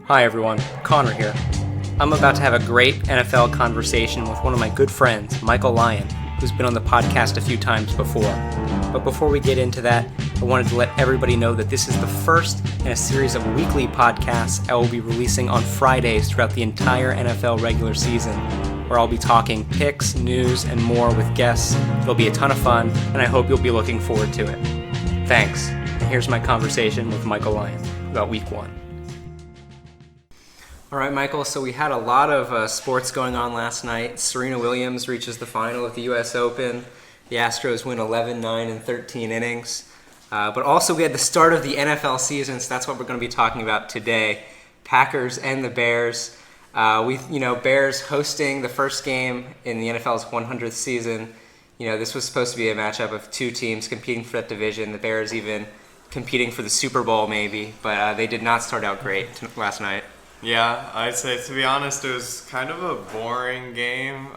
Hi everyone, Connor here. I'm about to have a great NFL conversation with one of my good friends, Michael Lyon, who's been on the podcast a few times before. But before we get into that, I wanted to let everybody know that this is the first in a series of weekly podcasts I will be releasing on Fridays throughout the entire NFL regular season, where I'll be talking picks, news, and more with guests. It'll be a ton of fun, and I hope you'll be looking forward to it. Thanks. And here's my conversation with Michael Lyon about Week 1. All right, Michael, so we had a lot of sports going on last night. Serena Williams reaches the final at the U.S. Open. The Astros win 11, 9, and 13 innings. But also we had the start of the NFL season, so that's what we're going to be talking about today. Packers and the Bears. Bears hosting the first game in the NFL's 100th season. This was supposed to be a matchup of two teams competing for that division. The Bears even competing for the Super Bowl maybe, but they did not start out great last night. Yeah, I'd say, to be honest, it was kind of a boring game.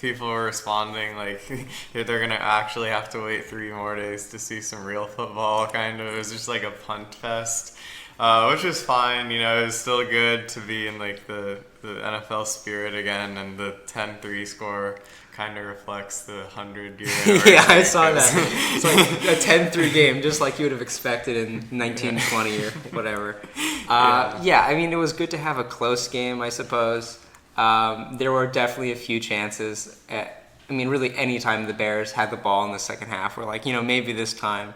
People were responding like they're going to actually have to wait 3 more days to see some real football, kind of. It was just like a punt fest, which was fine. It was still good to be in like the NFL spirit again, and the 10-3 score kind of reflects the 100-year anniversary. Yeah, I saw that. It's like a 10-3 game, just like you would have expected in 1920 or whatever. It was good to have a close game, I suppose. There were definitely a few chances. Really any time the Bears had the ball in the second half, we're like, maybe this time.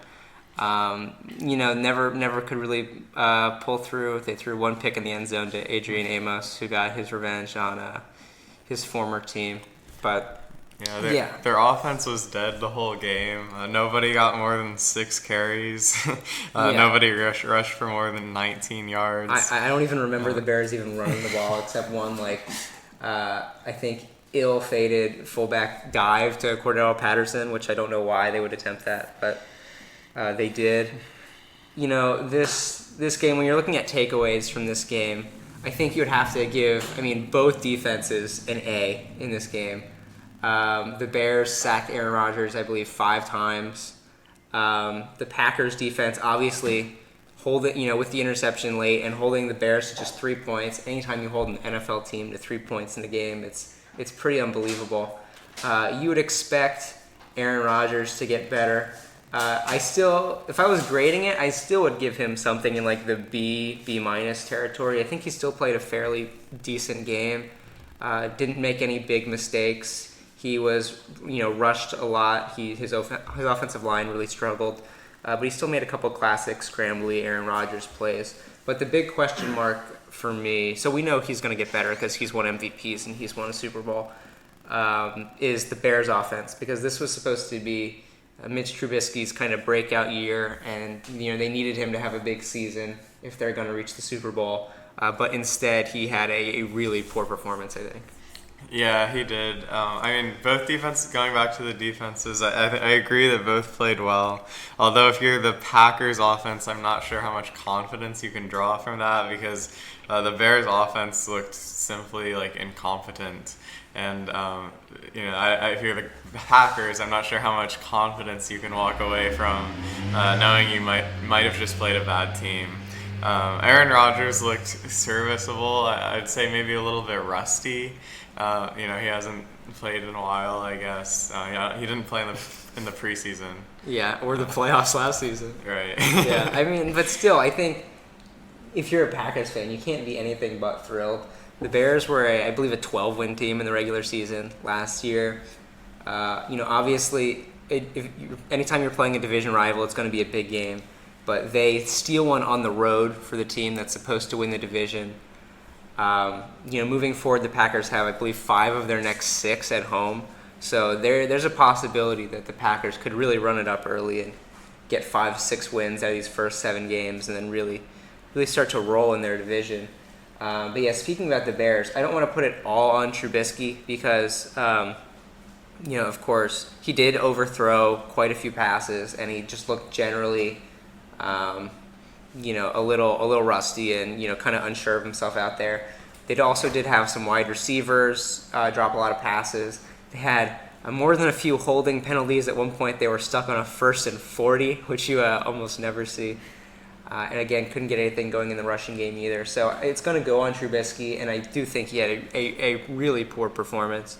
Never could really pull through. They threw one pick in the end zone to Adrian Amos, who got his revenge on his former team. But their offense was dead the whole game. Nobody got more than 6 carries. Nobody rushed for more than 19 yards. I don't even remember the Bears even running the ball, except one, I think, ill-fated fullback dive to Cordell Patterson, which I don't know why they would attempt that, but they did. This game, when you're looking at takeaways from this game, I think you would have to give, both defenses an A in this game. The Bears sacked Aaron Rodgers, I believe, 5 times. The Packers defense, obviously, with the interception late and holding the Bears to just 3 points. Anytime you hold an NFL team to 3 points in the game, it's pretty unbelievable. You would expect Aaron Rodgers to get better. If I was grading it, I still would give him something in like the B- territory. I think he still played a fairly decent game. Didn't make any big mistakes. He was, rushed a lot. His offensive line really struggled, but he still made a couple classic scrambly Aaron Rodgers plays. But the big question mark for me, so we know he's going to get better because he's won MVPs and he's won a Super Bowl, is the Bears offense, because this was supposed to be Mitch Trubisky's kind of breakout year, and they needed him to have a big season if they're going to reach the Super Bowl. But instead, he had a really poor performance, I think. Yeah, he did. Both defenses, going back to the defenses, I agree that both played well. Although if you're the Packers offense, I'm not sure how much confidence you can draw from that, because the Bears offense looked simply incompetent. And if you're the Packers, I'm not sure how much confidence you can walk away from knowing you might have just played a bad team. Aaron Rodgers looked serviceable. I'd say maybe a little bit rusty. He hasn't played in a while, I guess. He didn't play in the preseason. Yeah, or the playoffs last season. Right. Yeah, but still, I think if you're a Packers fan, you can't be anything but thrilled. The Bears were, I believe, a 12-win team in the regular season last year. Obviously, anytime you're playing a division rival, it's going to be a big game. But they steal one on the road for the team that's supposed to win the division. Moving forward, the Packers have, I believe, 5 of their next 6 at home. So there's a possibility that the Packers could really run it up early and get 5-6 wins out of these first 7 games, and then really start to roll in their division. Speaking about the Bears, I don't want to put it all on Trubisky because, of course, he did overthrow quite a few passes, and he just looked generally a little rusty and, kind of unsure of himself out there. They also did have some wide receivers drop a lot of passes. They had more than a few holding penalties. At one point, they were stuck on a 1st and 40, which you almost never see. And again, couldn't get anything going in the rushing game either. So it's going to go on Trubisky, and I do think he had a really poor performance.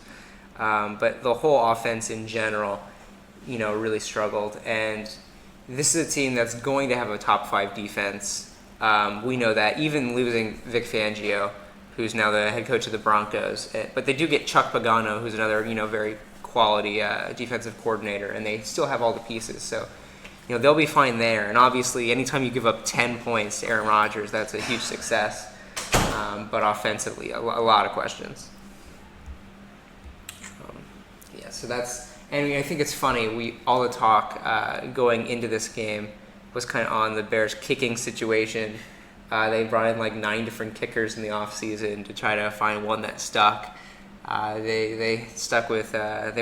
But the whole offense in general, really struggled. And this is a team that's going to have a top 5 defense. We know that, even losing Vic Fangio, who's now the head coach of the Broncos. But they do get Chuck Pagano, who's another, very quality defensive coordinator, and they still have all the pieces. So, they'll be fine there. And obviously, anytime you give up 10 points to Aaron Rodgers, that's a huge success. But offensively, a lot of questions. So that's, and I think it's funny, all the talk going into this game was kind of on the Bears' kicking situation. They brought in like 9 different kickers in the offseason to try to find one that stuck. They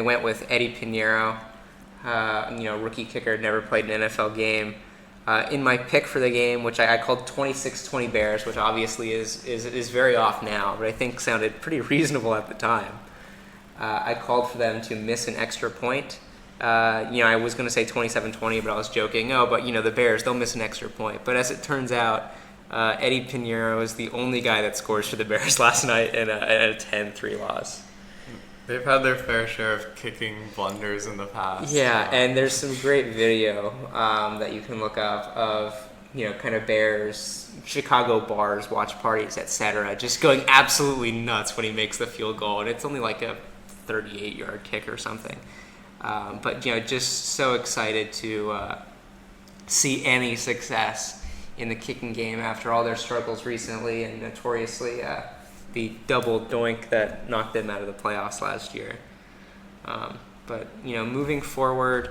went with Eddie Pinheiro, rookie kicker, never played an NFL game. In my pick for the game, which I called 26-20 Bears, which obviously is very off now, but I think sounded pretty reasonable at the time. I called for them to miss an extra point. I was going to say 27-20, but I was joking. Oh, but the Bears, they'll miss an extra point. But as it turns out, Eddie Pinheiro is the only guy that scores for the Bears last night in a 10-3 loss. They've had their fair share of kicking blunders in the past. Yeah, and there's some great video that you can look up of, kind of Bears, Chicago bars, watch parties, etc., just going absolutely nuts when he makes the field goal. And it's only like a 38-yard kick or something. But, just so excited to see any success in the kicking game after all their struggles recently, and notoriously the double doink that knocked them out of the playoffs last year. But moving forward,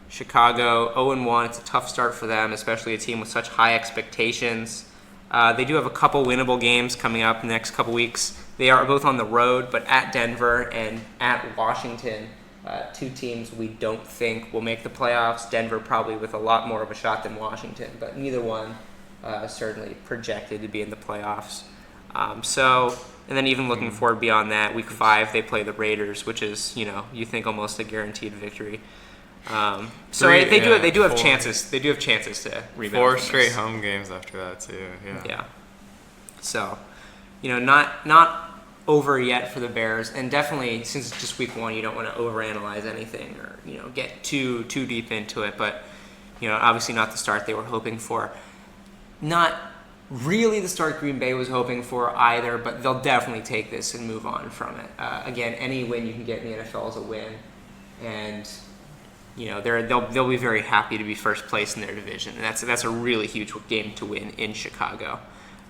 Chicago 0-1. It's a tough start for them, especially a team with such high expectations. They do have a couple winnable games coming up in the next couple weeks. They are both on the road, but at Denver and at Washington, 2 teams we don't think will make the playoffs. Denver probably with a lot more of a shot than Washington, but neither one certainly projected to be in the playoffs. And then even looking forward beyond that, week 5 they play the Raiders, which is you think almost a guaranteed victory. They do have chances. They do have chances to rebound. 4 straight home games after that too. Yeah. So, not over yet for the Bears, and definitely since it's just week 1, you don't want to overanalyze anything or get too deep into it. But obviously not the start they were hoping for. Not really the start Green Bay was hoping for either, but they'll definitely take this and move on from it. Again, any win you can get in the NFL is a win, and they'll be very happy to be first place in their division, and that's a really huge game to win in Chicago.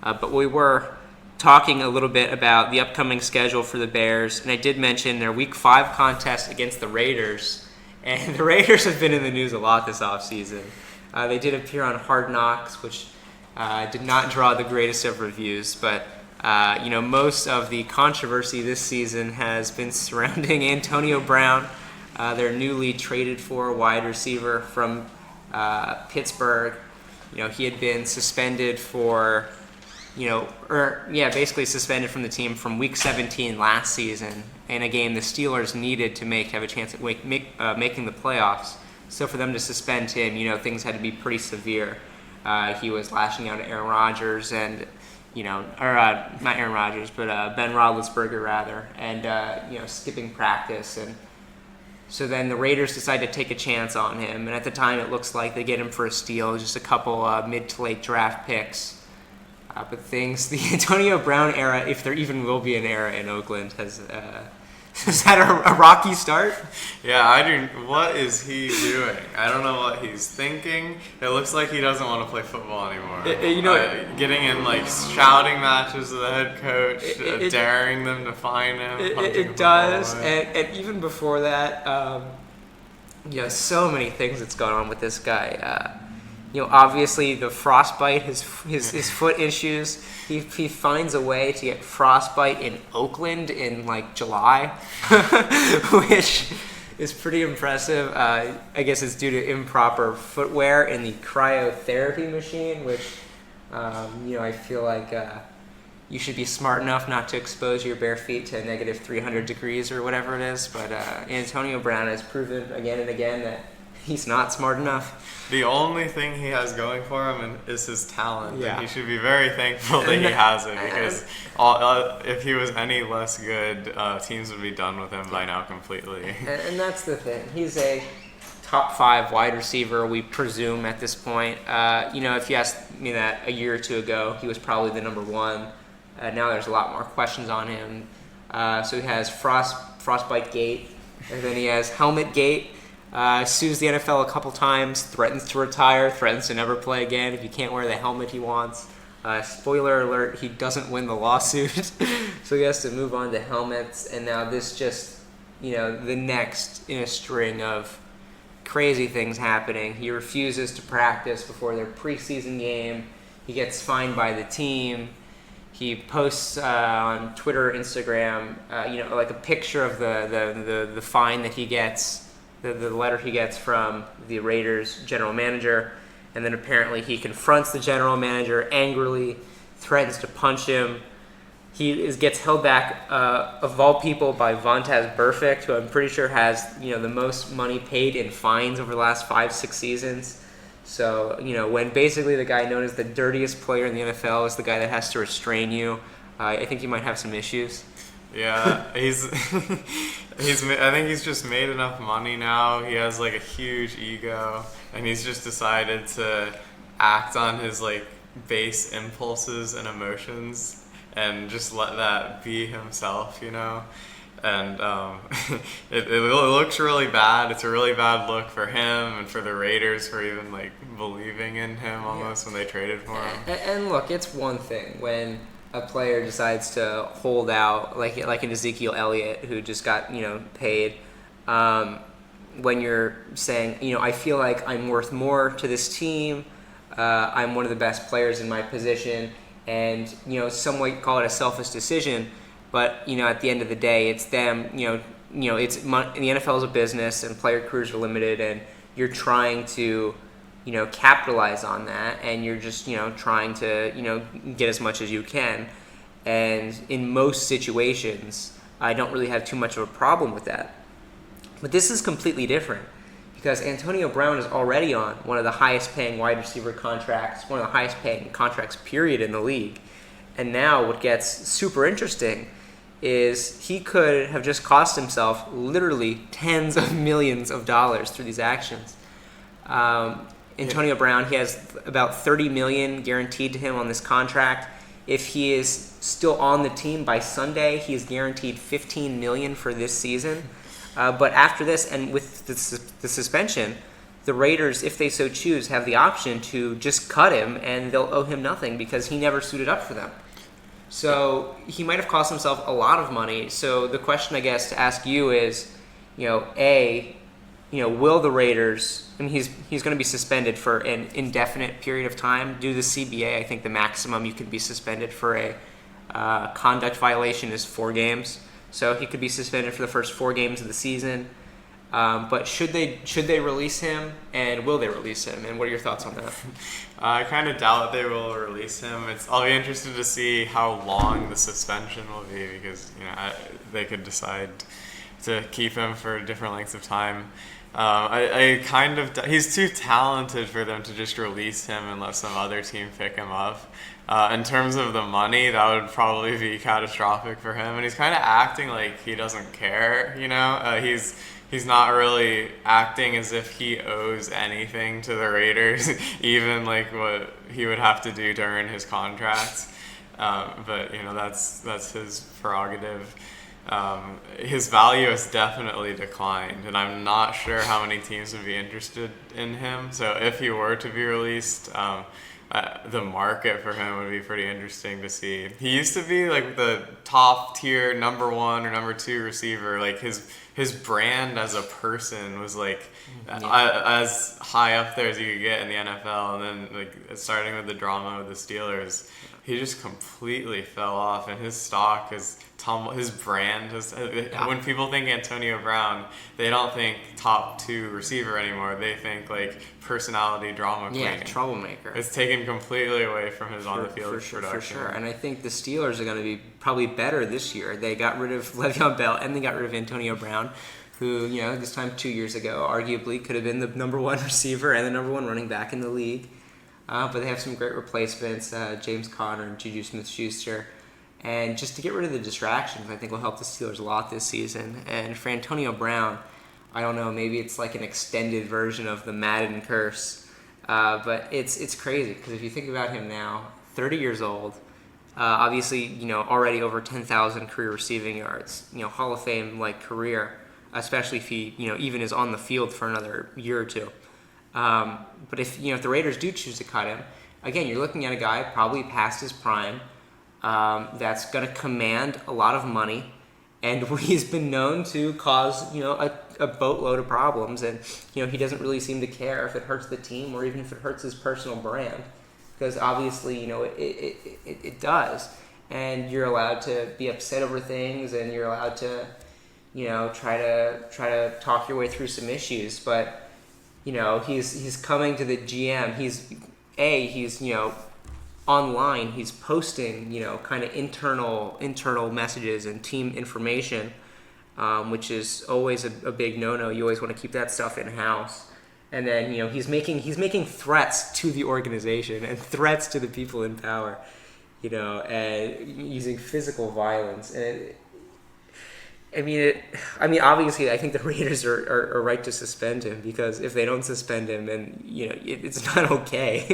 But we were talking a little bit about the upcoming schedule for the Bears, and I did mention their Week 5 contest against the Raiders, and the Raiders have been in the news a lot this offseason. They did appear on Hard Knocks, which did not draw the greatest of reviews, but most of the controversy this season has been surrounding Antonio Brown, their newly traded for wide receiver from Pittsburgh. He had been suspended for, basically suspended from the team from Week 17 last season in a game the Steelers needed to have a chance at making the playoffs. So for them to suspend him, things had to be pretty severe. He was lashing out at Aaron Rodgers and, not Aaron Rodgers, but Ben Roethlisberger rather, and skipping practice. And so then the Raiders decide to take a chance on him, and at the time it looks like they get him for a steal, just a couple mid to late draft picks. But the Antonio Brown era, if there even will be an era in Oakland, has had a rocky start. Yeah, what is he doing? I don't know what he's thinking. It looks like he doesn't want to play football anymore. Getting in shouting matches with the head coach, daring them to fine him. It does, and even before that, so many things that's gone on with this guy. Obviously the frostbite, his foot issues. He finds a way to get frostbite in Oakland in July, which is pretty impressive. I guess it's due to improper footwear in the cryotherapy machine, which I feel like you should be smart enough not to expose your bare feet to negative 300 degrees or whatever it is. But Antonio Brown has proven again and again that He's not smart enough. The only thing he has going for him is his talent. Yeah. And he should be very thankful that he has it, because if he was any less good, teams would be done with him by now completely. And that's the thing. He's a top 5 wide receiver, we presume, at this point. If you asked me that a year or two ago, he was probably the number 1. Now there's a lot more questions on him. So he has frostbite gate, and then he has helmet gate. Sues the NFL a couple times, threatens to retire, threatens to never play again if he can't wear the helmet he wants. Spoiler alert, he doesn't win the lawsuit, so he has to move on to helmets. And now this just, the next in a string of crazy things happening. He refuses to practice before their preseason game. He gets fined by the team. He posts on Twitter, Instagram, like a picture of the fine that he gets. The letter he gets from the Raiders general manager, and then apparently he confronts the general manager angrily, threatens to punch him. He gets held back, of all people, by Vontaze Burfict, who I'm pretty sure has the most money paid in fines over the last 5-6 seasons. So when basically the guy known as the dirtiest player in the NFL is the guy that has to restrain you, I think he might have some issues. Yeah, I think he's just made enough money now. He has like a huge ego, and he's just decided to act on his like base impulses and emotions and just let that be himself, And it looks really bad. It's a really bad look for him and for the Raiders for even like believing in him almost when they traded for him. And look, it's one thing when a player decides to hold out, like an Ezekiel Elliott who just got paid. When you're saying, I feel like I'm worth more to this team, I'm one of the best players in my position, and some might call it a selfish decision, but at the end of the day, it's them. It's the NFL is a business, and player careers are limited, and you're trying to capitalize on that, and you're just trying to get as much as you can. And in most situations, I don't really have too much of a problem with that. But this is completely different, because Antonio Brown is already on one of the highest paying wide receiver contracts, one of the highest paying contracts period in the league. And now what gets super interesting is he could have just cost himself literally tens of millions of dollars through these actions. Antonio Brown, he has about $30 million guaranteed to him on this contract. If he is still on the team by Sunday, he is guaranteed $15 million for this season. But after this, and with the suspension, the Raiders, if they so choose, have the option to just cut him, and they'll owe him nothing because he never suited up for them. So he might have cost himself a lot of money. So the question, I guess, to ask you is, will the Raiders? I mean, he's going to be suspended for an indefinite period of time due to the CBA. I think the maximum you can be suspended for a conduct violation is 4 games. So he could be suspended for the first 4 games of the season. But should they release him, and will they release him? And what are your thoughts on that? I kind of doubt they will release him. I'll be interested to see how long the suspension will be, because they could decide to keep him for different lengths of time. He's too talented for them to just release him and let some other team pick him up. In terms of the money, that would probably be catastrophic for him. And he's kind of acting like he doesn't care, He's not really acting as if he owes anything to the Raiders, even like what he would have to do to earn his contract. But that's his prerogative. His value has definitely declined, and I'm not sure how many teams would be interested in him. So if he were to be released, the market for him would be pretty interesting to see. He used to be like the top tier number 1 or number 2 receiver. Like his brand as a person was like as high up there as you could get in the NFL. And then like starting with the drama with the Steelers, he just completely fell off, and his stock has his brand has. When people think Antonio Brown, they don't think top 2 receiver anymore. They think like personality drama queen. Yeah, troublemaker. It's taken completely away from his on the field production. For sure. And I think the Steelers are going to be probably better this year. They got rid of Le'Veon Bell, and they got rid of Antonio Brown. who, this time 2 years ago, arguably could have been the number one receiver and the number one running back in the league. But they have some great replacements, James Conner and Juju Smith-Schuster. And just to get rid of the distractions, I think will help the Steelers a lot this season. And for Antonio Brown, I don't know, maybe it's like an extended version of the Madden curse. But it's crazy, because if you think about him now, 30 years old, obviously, already over 10,000 career receiving yards, Hall of Fame-like career, especially if he, even is on the field for another year or two. But if the Raiders do choose to cut him, again, you're looking at a guy probably past his prime, that's going to command a lot of money, and he's been known to cause a boatload of problems, and he doesn't really seem to care if it hurts the team or even if it hurts his personal brand, because obviously it does, and you're allowed to be upset over things, and you're allowed to try to talk your way through some issues, but he's coming to the GM. He's online. He's posting kind of internal messages and team information, which is always a big no-no. You always want to keep that stuff in house. And then he's making threats to the organization and threats to the people in power, and using physical violence. And obviously, I think the Raiders are right to suspend him, because if they don't suspend him, then it's not okay.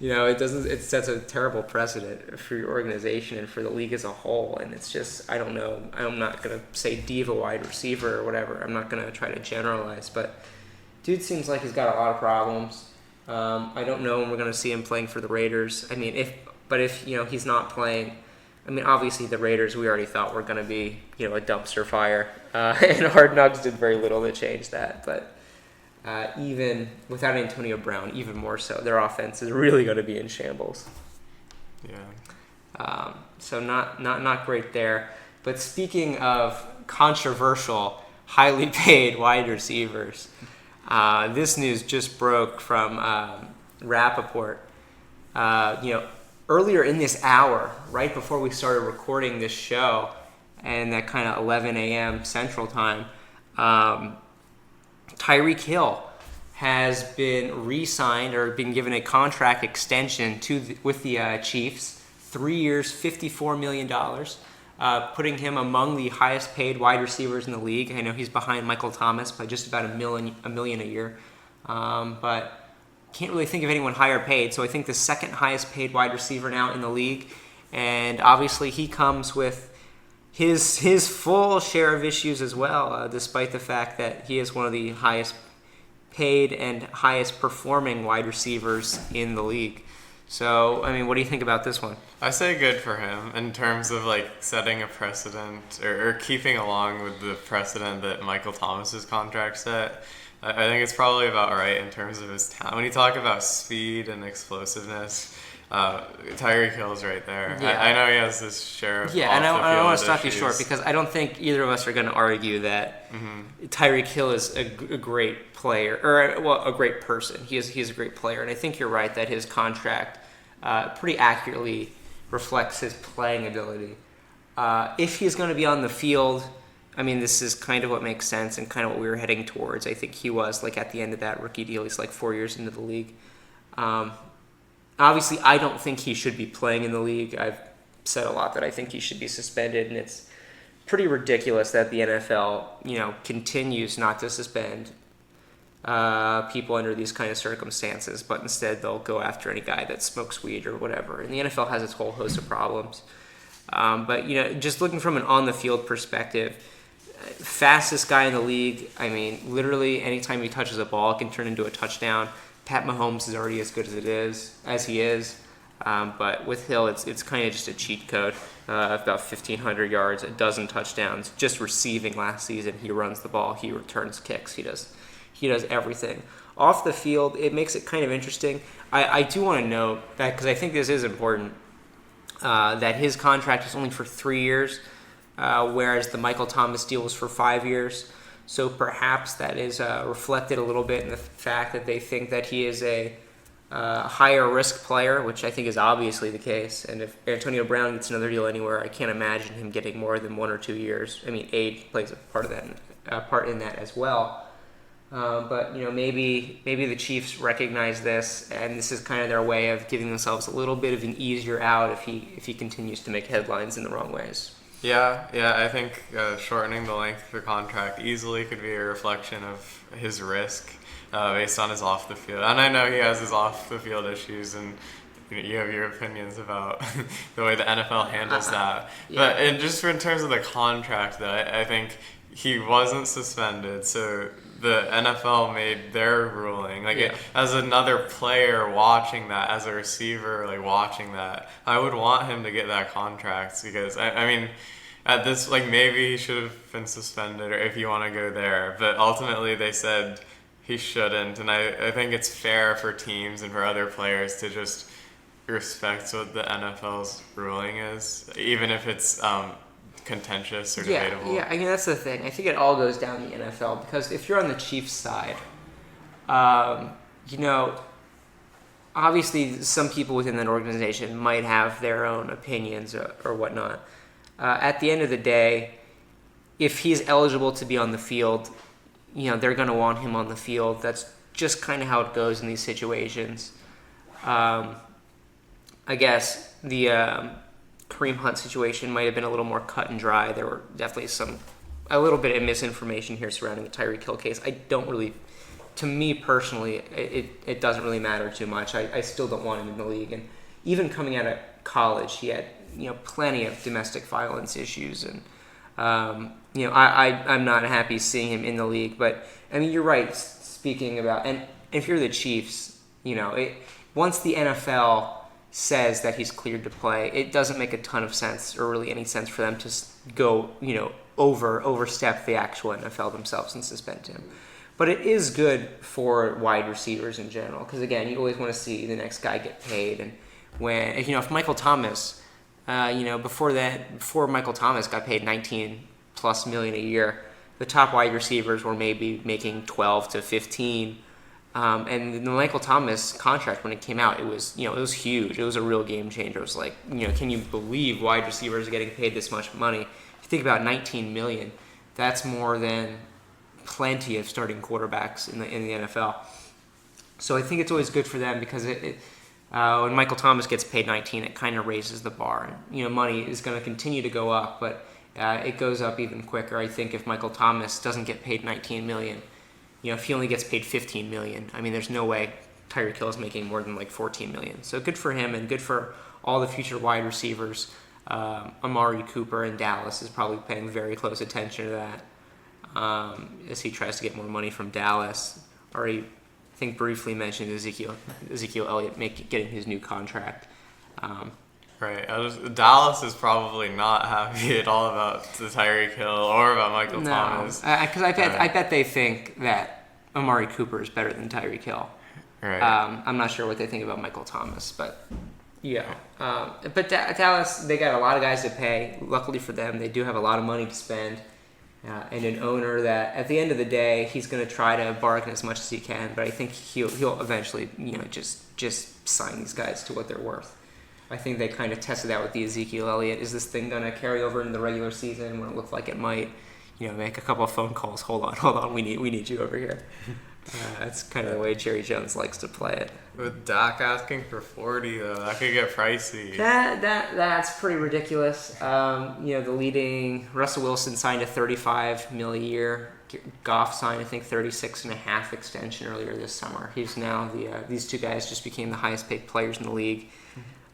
It sets a terrible precedent for your organization and for the league as a whole. And it's just, I don't know. I'm not gonna say diva wide receiver or whatever. I'm not gonna try to generalize, but dude seems like he's got a lot of problems. I don't know when we're gonna see him playing for the Raiders. If he's not playing. Obviously the Raiders, we already thought were going to be, a dumpster fire, and Hard Knocks did very little to change that. But even without Antonio Brown, even more so, their offense is really going to be in shambles. Yeah. So not great there. But speaking of controversial, highly paid wide receivers, this news just broke from Rappaport. Earlier in this hour, right before we started recording this show, and that kind of 11 a.m. Central Time, Tyreek Hill has been re-signed or been given a contract extension with the Chiefs, 3 years, $54 million, putting him among the highest paid wide receivers in the league. I know he's behind Michael Thomas by just about a million a year, but can't really think of anyone higher paid, so I think the second highest paid wide receiver now in the league, and obviously he comes with his full share of issues as well, despite the fact that he is one of the highest paid and highest performing wide receivers in the league. So, what do you think about this one? I say good for him in terms of setting a precedent or keeping along with the precedent that Michael Thomas's contract set. I think it's probably about right in terms of his talent. When you talk about speed and explosiveness, Tyreek Hill's right there. Yeah. I know he has this share of and I want to stop you issues. short, because I don't think either of us are going to argue that Tyreek Hill is a great player, or a great person. He's a great player, and I think you're right that his contract pretty accurately reflects his playing ability. If he's going to be on the field, this is kind of what makes sense and kind of what we were heading towards. I think he was at the end of that rookie deal. He's 4 years into the league. Obviously, I don't think he should be playing in the league. I've said a lot that I think he should be suspended, and it's pretty ridiculous that the NFL, continues not to suspend people under these kind of circumstances, but instead they'll go after any guy that smokes weed or whatever. And the NFL has its whole host of problems. But just looking from an on-the-field perspective, fastest guy in the league. Literally anytime he touches a ball, it can turn into a touchdown. Pat Mahomes is already as good as he is. But with Hill, it's kind of just a cheat code. About 1,500 yards, a dozen touchdowns, just receiving last season. He runs the ball, he returns kicks, he does everything. Off the field, it makes it kind of interesting. I do want to note that, because I think this is important, that his contract is only for 3 years, whereas the Michael Thomas deal was for 5 years. So perhaps that is reflected a little bit in the fact that they think that he is a higher risk player, which I think is obviously the case. And if Antonio Brown gets another deal anywhere, I can't imagine him getting more than 1 or 2 years. Age plays a part of that part in that as well. But maybe the Chiefs recognize this, and this is kind of their way of giving themselves a little bit of an easier out if he continues to make headlines in the wrong ways. Yeah, I think shortening the length of the contract easily could be a reflection of his risk based on his off the field. And I know he has his off the field issues, and you have your opinions about the way the NFL handles that. Yeah. But just in terms of the contract, though, I think he wasn't suspended, so the NFL made their ruling. As another player watching that, as a receiver watching that, I would want him to get that contract because I mean, at this maybe he should have been suspended, or if you want to go there, but ultimately they said he shouldn't, and I think it's fair for teams and for other players to just respect what the NFL's ruling is, even if it's contentious or debatable. Yeah, I mean, that's the thing. I think it all goes down the NFL, because if you're on the Chiefs side, obviously some people within that organization might have their own opinions or whatnot. At the end of the day, if he's eligible to be on the field, they're going to want him on the field. That's just kind of how it goes in these situations. I guess the Kareem Hunt situation might have been a little more cut and dry. There were definitely a little bit of misinformation here surrounding the Tyreek Hill case. To me personally, it doesn't really matter too much. I still don't want him in the league. And even coming out of college, he had plenty of domestic violence issues, and I'm not happy seeing him in the league. But I mean, you're right. Speaking about, and if you're the Chiefs, once the NFL says that he's cleared to play, it doesn't make a ton of sense, or really any sense, for them to go overstep the actual NFL themselves and suspend him. But it is good for wide receivers in general, because again, you always want to see the next guy get paid. And if Michael Thomas, before Michael Thomas got paid $19+ million a year, the top wide receivers were maybe making 12 to 15. And the Michael Thomas contract, when it came out, it was huge. It was a real game changer. It was like, can you believe wide receivers are getting paid this much money? If you think about $19 million, that's more than plenty of starting quarterbacks in the NFL. So I think it's always good for them, because when Michael Thomas gets paid 19, it kind of raises the bar. Money is going to continue to go up, but it goes up even quicker. I think if Michael Thomas doesn't get paid $19 million, if he only gets paid $15 million, I mean, there's no way Tyreek Hill is making more than $14 million. So good for him, and good for all the future wide receivers. Amari Cooper in Dallas is probably paying very close attention to that as he tries to get more money from Dallas. Already, I think, briefly mentioned Ezekiel Elliott getting his new contract. Right. Dallas is probably not happy at all about the Tyreek Hill or about Michael Thomas. Because I bet they think that Amari Cooper is better than Tyreek Hill. Right. I'm not sure what they think about Michael Thomas, but yeah. But Dallas, they got a lot of guys to pay. Luckily for them, they do have a lot of money to spend, and an owner that, at the end of the day, he's going to try to bargain as much as he can. But I think he'll eventually, just sign these guys to what they're worth. I think they kind of tested out with the Ezekiel Elliott. Is this thing going to carry over into the regular season when it looked like it might? Make a couple of phone calls. Hold on. We need you over here. That's kind of the way Jerry Jones likes to play it. With Dak asking for 40, though, that could get pricey. That's pretty ridiculous. The leading Russell Wilson signed a $35 million a year. Goff signed, I think, 36.5 extension earlier this summer. He's now these two guys just became the highest paid players in the league.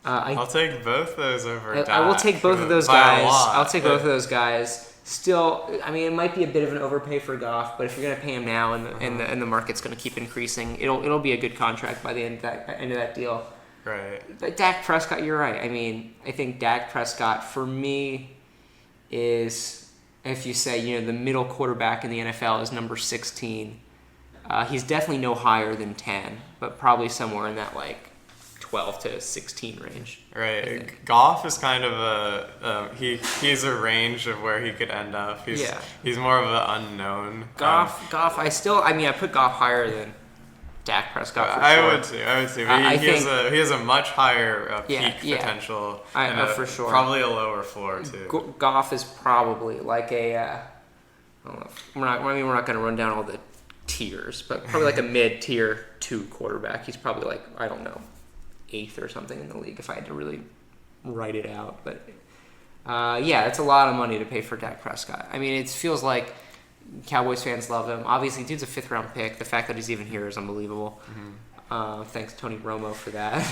I'll take both those over Dak. I will take both of those guys. I'll take both of those guys. Still, I mean, it might be a bit of an overpay for Goff, but if you're going to pay him now, and the market's going to keep increasing, it'll be a good contract by the end of that deal. Right. But Dak Prescott, you're right. I mean, I think Dak Prescott, for me, is, if you say, the middle quarterback in the NFL is number 16. He's definitely no higher than 10, but probably somewhere in that 12 to 16 range. Right. Goff is kind of he's a range of where he could end up. He's more of an unknown. Goff, I put Goff higher than Dak Prescott for sure. I would too. But he has a much higher peak potential. For sure. Probably a lower floor too. Goff is probably like a I don't know. We're not going to run down all the tiers, but probably like a mid-tier 2 quarterback. He's probably like, I don't know, 8th or something in the league if I had to really write it out. But yeah, it's a lot of money to pay for Dak Prescott. I mean, it feels like Cowboys fans love him. Obviously, dude's a 5th-round pick. The fact that he's even here is unbelievable. Thanks, Tony Romo, for that.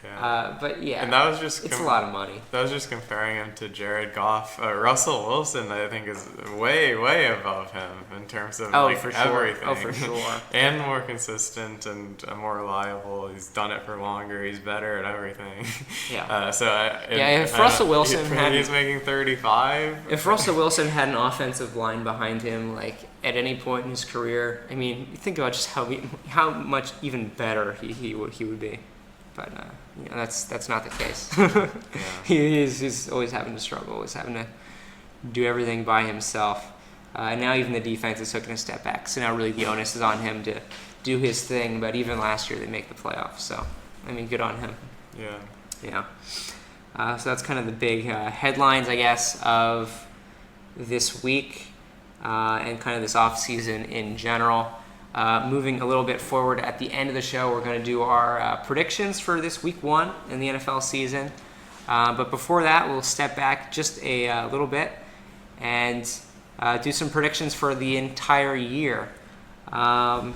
Yeah. But yeah, and that was just it's a lot of money. That was just comparing him to Jared Goff. Russell Wilson, I think, is way, way above him in terms of for sure. everything. Oh, for sure. And more consistent and more reliable. He's done it for longer. He's better at everything. Yeah. If Russell Wilson he's making 35. If Russell Wilson had an offensive line behind him, like at any point in his career, I mean, think about just how much even better he would be. But that's not the case. He's always having to struggle, always having to do everything by himself. And now even the defense is taking a step back. So now really the onus is on him to do his thing. But even last year they make the playoffs. So, I mean, good on him. Yeah. So that's kind of the big headlines, I guess, of this week and kind of this off season in general. Moving a little bit forward at the end of the show, we're going to do our predictions for this week 1 in the NFL season. But before that, we'll step back just a little bit and do some predictions for the entire year. And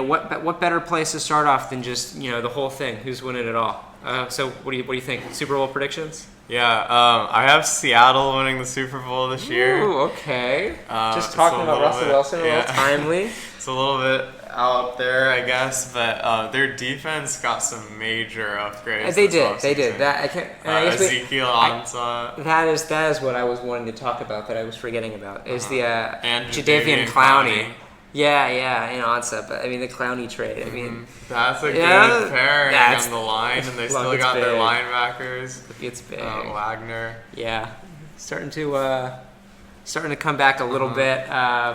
what better place to start off than just the whole thing? Who's winning it all? So what do you think? Super Bowl predictions? Yeah, I have Seattle winning the Super Bowl this year. Ooh, okay. Just talking about Russell Wilson, a little timely. It's a little bit out there, I guess, but their defense got some major upgrades. They did. That I can't. Ezekiel Ansah. That is what I was wanting to talk about that I was forgetting about. Is the and Jadeveon Clowney. Yeah, and Ansah, but I mean the Clowney trade. I mean that's a good pairing on the line, and they still got their linebackers. It's big. Wagner. Yeah, starting to come back a little bit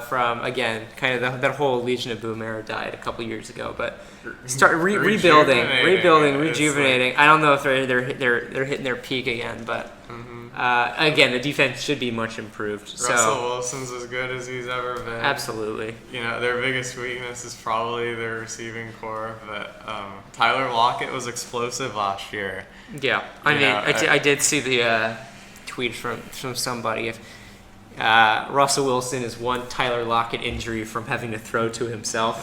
from again kind of that whole Legion of Boom era died a couple years ago, but start rebuilding, rejuvenating. I don't know if they're hitting their peak again, but. Again, the defense should be much improved. Russell Wilson's as good as he's ever been. Absolutely. Their biggest weakness is probably their receiving core, but Tyler Lockett was explosive last year. Yeah, I did see the tweet from somebody. If Russell Wilson is one Tyler Lockett injury from having to throw to himself,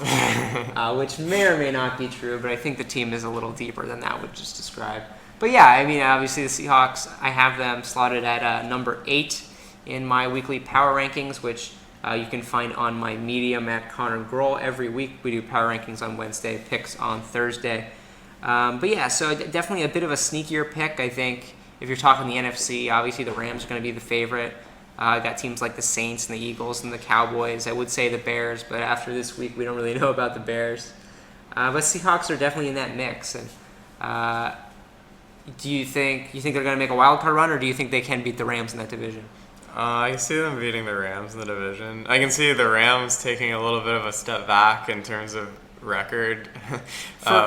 which may or may not be true, but I think the team is a little deeper than that would just describe. But yeah, I mean, obviously the Seahawks, I have them slotted at number 8 in my weekly power rankings, which you can find on my Medium at Connor Grohl. Every week we do power rankings on Wednesday, picks on Thursday. But yeah, so definitely a bit of a sneakier pick, I think. If you're talking the NFC, obviously the Rams are going to be the favorite. Got teams like the Saints and the Eagles and the Cowboys. I would say the Bears, but after this week we don't really know about the Bears. But Seahawks are definitely in that mix. And do you think they're going to make a wild card run, or do you think they can beat the Rams in that division? I can see them beating the Rams in the division. I can see the Rams taking a little bit of a step back in terms of record.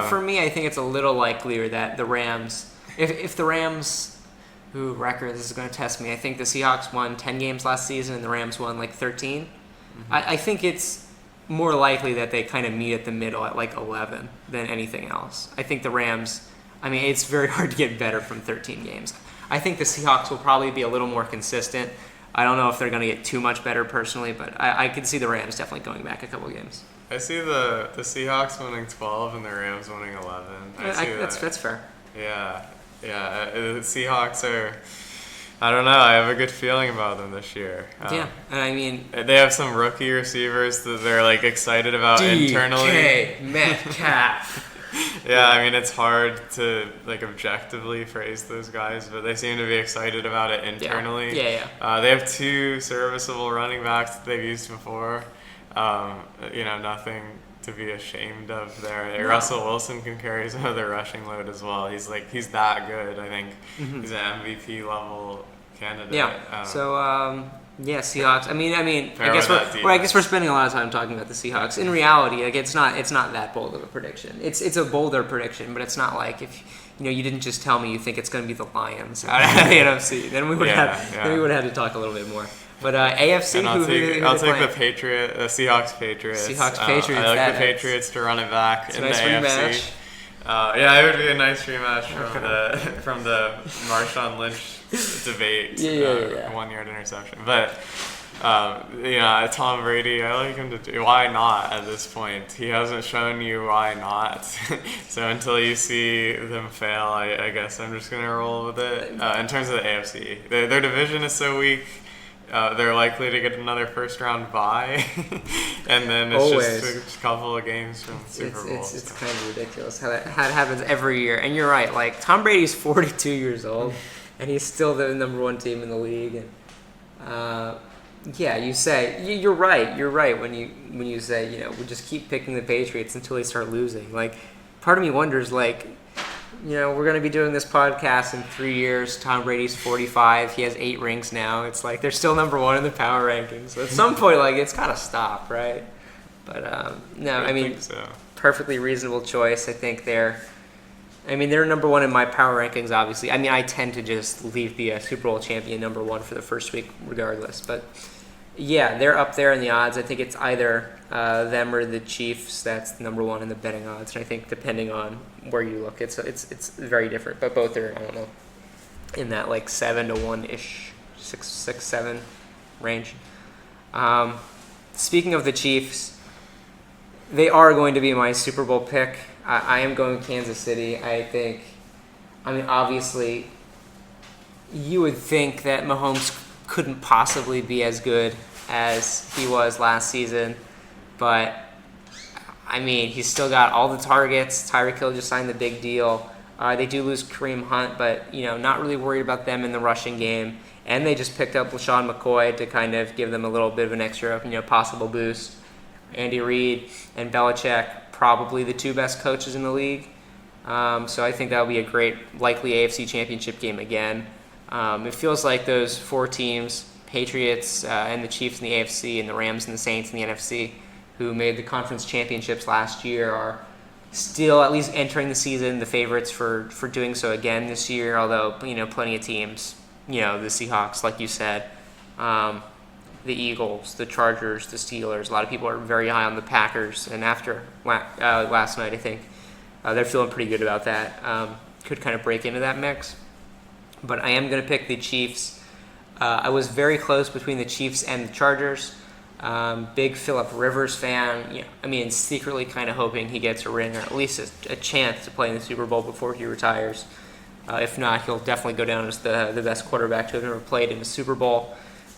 For me, I think it's a little likelier that the Rams, if the Rams, record, this is going to test me. I think the Seahawks won 10 games last season and the Rams won like 13. I think it's more likely that they kind of meet at the middle at like 11 than anything else. I think the Rams... I mean, it's very hard to get better from 13 games. I think the Seahawks will probably be a little more consistent. I don't know if they're going to get too much better personally, but I can see the Rams definitely going back a couple games. I see the Seahawks winning 12 and the Rams winning 11. That's fair. Yeah. The Seahawks are... I don't know. I have a good feeling about them this year. And I mean... They have some rookie receivers that they're, excited about internally. DK Metcalf. Yeah, I mean, it's hard to objectively phrase those guys, but they seem to be excited about it internally. Yeah. They have 2 serviceable running backs that they've used before. Nothing to be ashamed of there. No. Russell Wilson can carry some of their rushing load as well. He's that good. I think he's an MVP level candidate. Yeah. Seahawks. I mean, I guess we're spending a lot of time talking about the Seahawks. In reality, it's not that bold of a prediction. It's a bolder prediction, but it's not like if you didn't just tell me you think it's going to be the Lions out of the NFC. Then we would have had to talk a little bit more. But AFC, and I'll take the Seahawks Patriots. Patriots. I like the Patriots to run it back in nice the rematch. AFC. It would be a nice rematch from the Marshawn Lynch debate. 1-yard interception. But Tom Brady, I like him to do. Why not at this point? He hasn't shown you why not. So until you see them fail, I guess I'm just gonna roll with it. In terms of the AFC, their division is so weak. They're likely to get another first-round bye, and then it's just a couple of games from the Super Bowl. It's kind of ridiculous how it happens every year. And you're right, like Tom Brady's 42 years old, and he's still the number one team in the league. And you're right. You're right when you say we just keep picking the Patriots until they start losing. Like, part of me wonders, like, we're going to be doing this podcast in 3 years. Tom Brady's 45. He has 8 rings now. It's like they're still number one in the power rankings. So at some point, like, it's got to stop, right? But no, I mean, so. Perfectly reasonable choice. I think they're number one in my power rankings, obviously. I mean, I tend to just leave the Super Bowl champion number one for the first week regardless. But yeah, they're up there in the odds. I think it's either them or the Chiefs that's number one in the betting odds. And I think depending on where you look, it's very different. But both are, I don't know, in that like 7-1-ish, 6-7 range. Speaking of the Chiefs, they are going to be my Super Bowl pick. I am going Kansas City. Obviously, you would think that Mahomes couldn't possibly be as good as he was last season, but he's still got all the targets. Tyreek Hill just signed the big deal. They do lose Kareem Hunt, but not really worried about them in the rushing game. And they just picked up LaShawn McCoy to kind of give them a little bit of an extra possible boost. Andy Reid and Belichick, probably the 2 best coaches in the league. So I think that'll be a great, likely AFC Championship game again. It feels like those 4 teams, Patriots and the Chiefs in the AFC and the Rams and the Saints in the NFC, who made the conference championships last year, are still at least entering the season the favorites for doing so again this year, although plenty of teams, the Seahawks, like you said, the Eagles, the Chargers, the Steelers. A lot of people are very high on the Packers, and after last night, I think they're feeling pretty good about that. Could kind of break into that mix. But I am going to pick the Chiefs. I was very close between the Chiefs and the Chargers. Big Phillip Rivers fan. Secretly kind of hoping he gets a ring or at least a chance to play in the Super Bowl before he retires. If not, he'll definitely go down as the best quarterback to have ever played in a Super Bowl.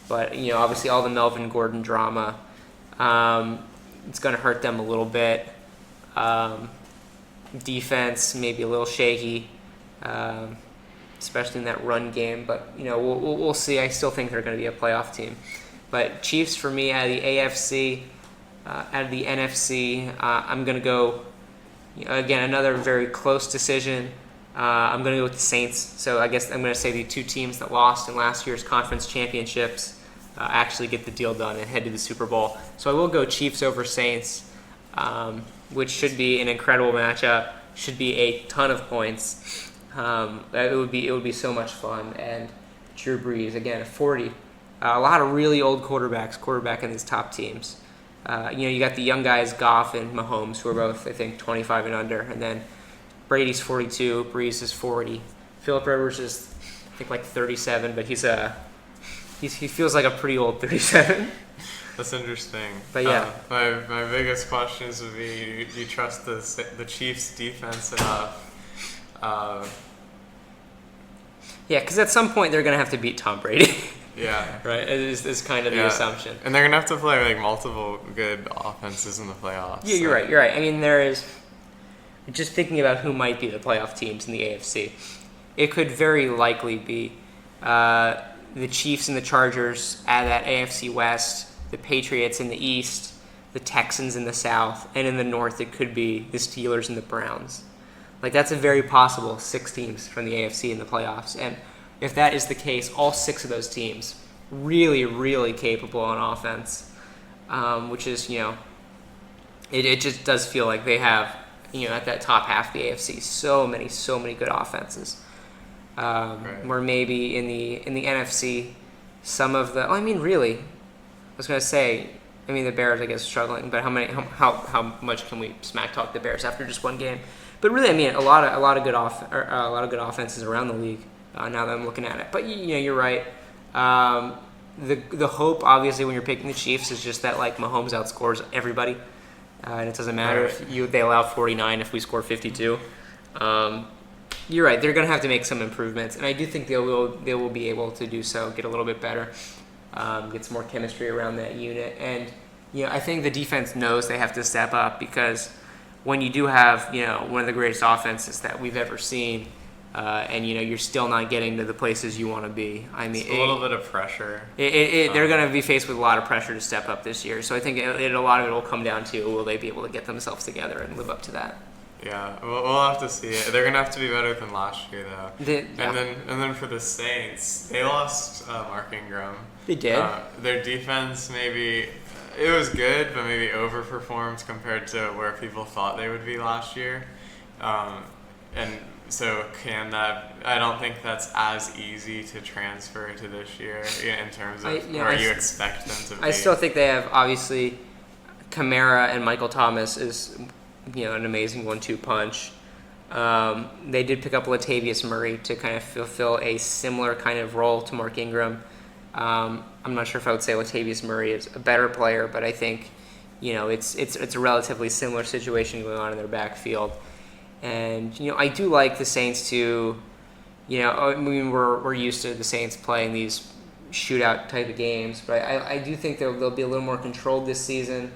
But obviously all the Melvin Gordon drama, it's going to hurt them a little bit. Defense maybe a little shaky. Especially in that run game, but we'll see. I still think they're going to be a playoff team. But Chiefs for me out of the AFC, out of the NFC, I'm going to go again another very close decision. I'm going to go with the Saints. So I guess I'm going to say the 2 teams that lost in last year's conference championships actually get the deal done and head to the Super Bowl. So I will go Chiefs over Saints, which should be an incredible matchup. Should be a ton of points. It would be so much fun. And Drew Brees again at 40, a lot of really old quarterback in these top teams. You got the young guys Goff and Mahomes, who are both I think 25 and under, and then Brady's 42, Brees is 40, Phillip Rivers is I think like 37, but he feels like a pretty old 37. That's interesting. But yeah, my biggest questions would be: do you trust the Chiefs' defense enough? Yeah, because at some point they're going to have to beat Tom Brady. Yeah. Right? Is kind of the assumption. And they're going to have to play like multiple good offenses in the playoffs. Yeah, you're right. You're right. There is, just thinking about who might be the playoff teams in the AFC, it could very likely be the Chiefs and the Chargers out of that AFC West, the Patriots in the East, the Texans in the South, and in the North it could be the Steelers and the Browns. Like, that's a very possible 6 teams from the AFC in the playoffs. And if that is the case, all 6 of those teams really, really capable on offense, which is, it just does feel like they have at that top half of the AFC. So many good offenses. Where maybe in the NFC, some of the really, I was gonna say, the Bears I guess are struggling, but how much can we smack talk the Bears after just one game? But really, a lot of good offenses around the league. Now that I'm looking at it, but you're right. The hope obviously when you're picking the Chiefs is just that like Mahomes outscores everybody, and it doesn't matter if they allow 49 if we score 52. You're right. They're going to have to make some improvements, and I do think they will be able to do so, get a little bit better, get some more chemistry around that unit, and I think the defense knows they have to step up because when you do have one of the greatest offenses that we've ever seen, and you're still not getting to the places you want to be. It's a little bit of pressure. They're going to be faced with a lot of pressure to step up this year, so I think a lot of it will come down to will they be able to get themselves together and live up to that. Yeah, we'll have to see it. They're gonna have to be better than last year, though. And then for the Saints, they lost Mark Ingram. They did. Their defense maybe it was good, but maybe overperformed compared to where people thought they would be last year. And so I don't think that's as easy to transfer to this year in terms of where you expect them to be. I still think they have obviously Kamara and Michael Thomas is an amazing 1-2 punch. They did pick up Latavius Murray to kind of fulfill a similar kind of role to Mark Ingram. I'm not sure if I would say Latavius Murray is a better player, but I think it's a relatively similar situation going on in their backfield. And I do like the Saints to we're used to the Saints playing these shootout type of games, but I do think they'll be a little more controlled this season.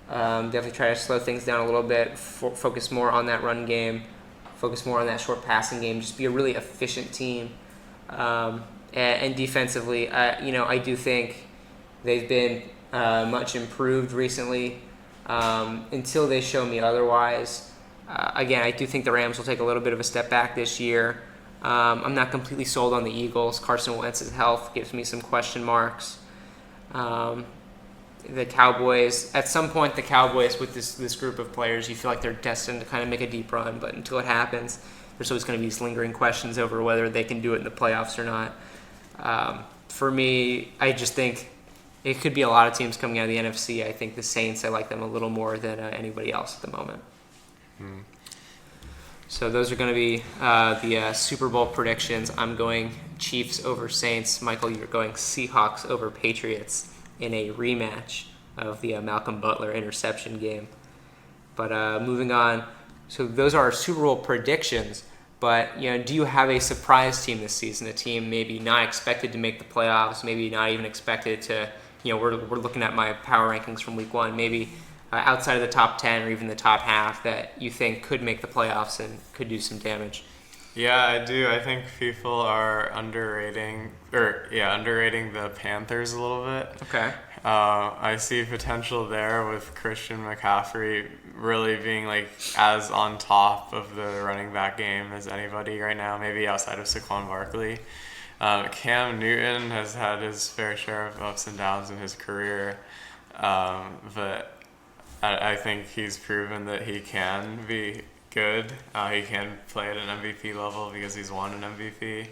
Definitely try to slow things down a little bit, focus more on that run game, focus more on that short passing game, just be a really efficient team. And defensively, I do think they've been much improved recently until they show me otherwise. Again, I do think the Rams will take a little bit of a step back this year. I'm not completely sold on the Eagles. Carson Wentz's health gives me some question marks. The Cowboys, at some point, with this group of players, you feel like they're destined to kind of make a deep run, but until it happens, there's always going to be these lingering questions over whether they can do it in the playoffs or not. For me, I just think it could be a lot of teams coming out of the NFC. I think the Saints, I like them a little more than anybody else at the moment. So those are going to be the Super Bowl predictions. I'm going Chiefs over Saints. Michael, you're going Seahawks over Patriots in a rematch of the Malcolm Butler interception game. But moving on, so those are our Super Bowl predictions. But do you have a surprise team this season? A team maybe not expected to make the playoffs, maybe not even expected to. We're looking at my power rankings from Week 1. Maybe outside of the top 10 or even the top half that you think could make the playoffs and could do some damage. Yeah, I do. I think people are underrating the Panthers a little bit. Okay. I see potential there with Christian McCaffrey really being like as on top of the running back game as anybody right now, maybe outside of Saquon Barkley. Cam Newton has had his fair share of ups and downs in his career, but I think he's proven that he can be good. He can play at an MVP level because he's won an MVP.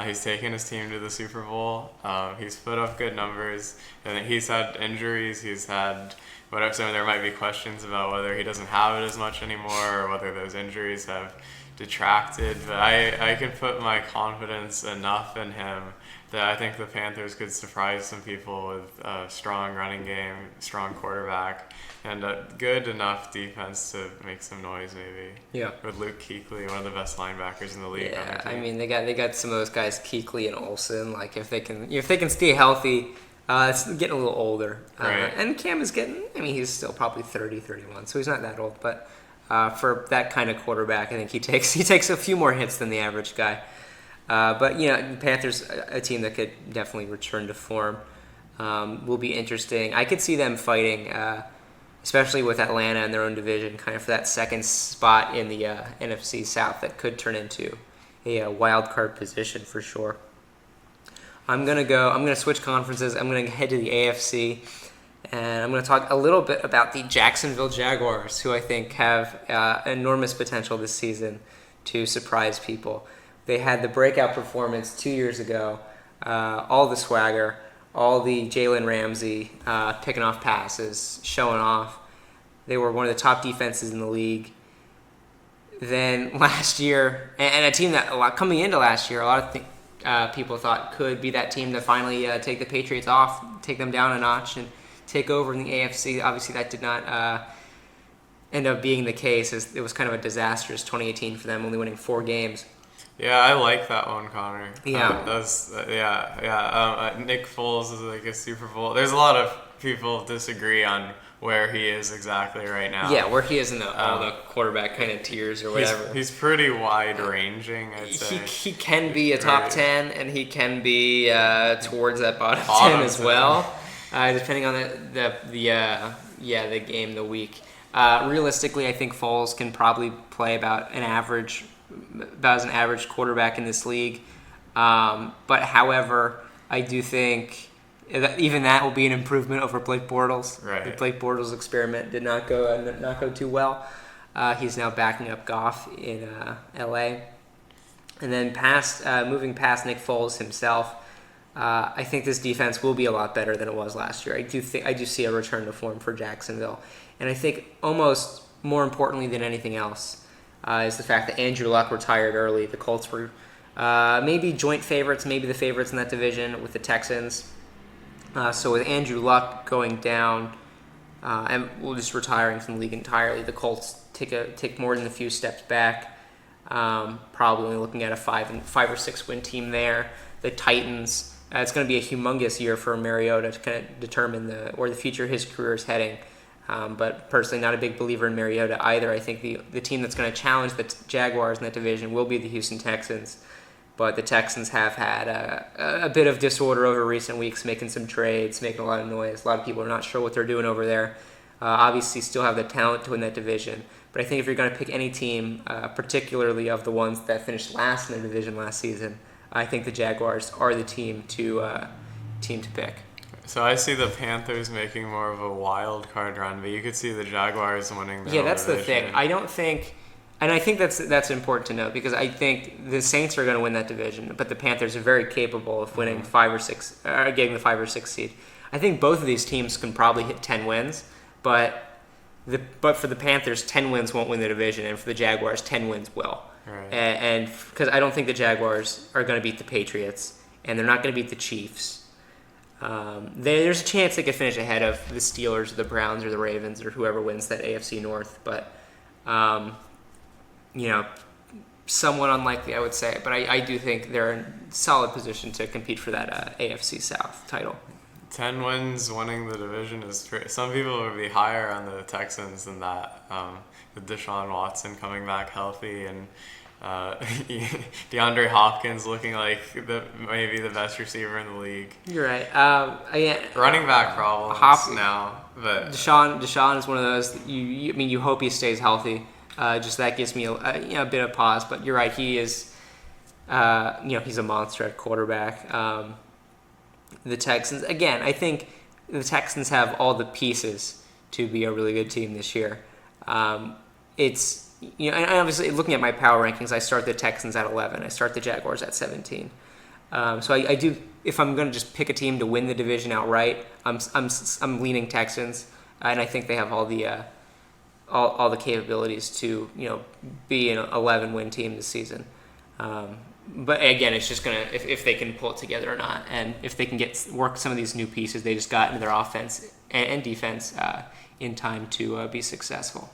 He's taken his team to the Super Bowl. He's put up good numbers. And he's had injuries. He's had whatever. So there might be questions about whether he doesn't have it as much anymore or whether those injuries have detracted. But I can put my confidence enough in him that I think the Panthers could surprise some people with a strong running game, strong quarterback, and a good enough defense to make some noise maybe. Yeah. With Luke Kuechly, one of the best linebackers in the league. Yeah, I mean they got some of those guys, Kuechly and Olsen. Like if they can stay healthy, it's getting a little older. Right. And Cam is getting. I mean he's still probably 30, 31, so he's not that old. But for that kind of quarterback, I think he takes a few more hits than the average guy. But the Panthers, a team that could definitely return to form, will be interesting. I could see them fighting, especially with Atlanta in their own division, kind of for that second spot in the NFC South that could turn into a wild card position for sure. I'm gonna switch conferences. I'm gonna head to the AFC, And I'm going to talk a little bit about the Jacksonville Jaguars, who I think have enormous potential this season to surprise people. They had the breakout performance 2 years ago, all the swagger, all the Jalen Ramsey picking off passes, showing off. They were one of the top defenses in the league. Then last year, and a team that coming into last year, a lot of people thought could be that team to finally take the Patriots off, take them down a notch, and take over in the AFC. Obviously, that did not end up being the case, as it was kind of a disastrous 2018 for them, only winning 4 games. Yeah, I like that one, Connor. Yeah. Nick Foles is like a Super Bowl. There's a lot of people disagree on where he is exactly right now. Yeah, where he is in all the quarterback kind of tiers or whatever. He's pretty wide-ranging, I'd say. He can be a top 10, and he can be towards that bottom 10 as well. Depending on the game, the week. Realistically, I think Foles can probably play about as an average quarterback in this league. But however, I do think that even that will be an improvement over Blake Bortles. Right. The Blake Bortles experiment did not go too well. He's now backing up Goff in LA. And then moving past Nick Foles himself, I think this defense will be a lot better than it was last year. I do see a return to form for Jacksonville, and I think almost more importantly than anything else is the fact that Andrew Luck retired early. The Colts were maybe joint favorites, maybe the favorites in that division with the Texans. So with Andrew Luck going down and just retiring from the league entirely, the Colts take more than a few steps back. Probably only looking at a 5 or 6 win team there. The Titans. It's going to be a humongous year for Mariota to kind of determine where the future of his career is heading. But personally, not a big believer in Mariota either. I think the team that's going to challenge the Jaguars in that division will be the Houston Texans. But the Texans have had a bit of disorder over recent weeks, making some trades, making a lot of noise. A lot of people are not sure what they're doing over there. Obviously, still have the talent to win that division. But I think if you're going to pick any team, particularly of the ones that finished last in the division last season, I think the Jaguars are the team to pick. So I see the Panthers making more of a wild card run, but you could see the Jaguars winning the that's division. The thing. I don't think, and I think that's important to note, because I think the Saints are going to win that division, but the Panthers are very capable of winning 5 or 6, getting the 5 or 6 seed. I think both of these teams can probably hit 10 wins, but for the Panthers, 10 wins won't win the division, and for the Jaguars, 10 wins will. Right. And because I don't think the Jaguars are going to beat the Patriots, and they're not going to beat the Chiefs. There's a chance they could finish ahead of the Steelers, or the Browns, or the Ravens, or whoever wins that AFC North. But, somewhat unlikely, I would say. But I do think they're in solid position to compete for that AFC South title. 10 wins winning the division is great. Some people would be higher on the Texans than that. With Deshaun Watson coming back healthy and DeAndre Hopkins looking like maybe the best receiver in the league. You're right. Running back problems now, but Deshaun is one of those that you hope he stays healthy. Just that gives me a bit of pause. But you're right. He is, he's a monster at quarterback. The Texans, again, I think the Texans have all the pieces to be a really good team this year. It's, and obviously looking at my power rankings, I start the Texans at 11. I start the Jaguars at 17. So I do, if I'm going to just pick a team to win the division outright, I'm leaning Texans, and I think they have all the capabilities to be an 11-win team this season. But again, it's just gonna if they can pull it together or not, and if they can work some of these new pieces they just got into their offense and defense in time to be successful.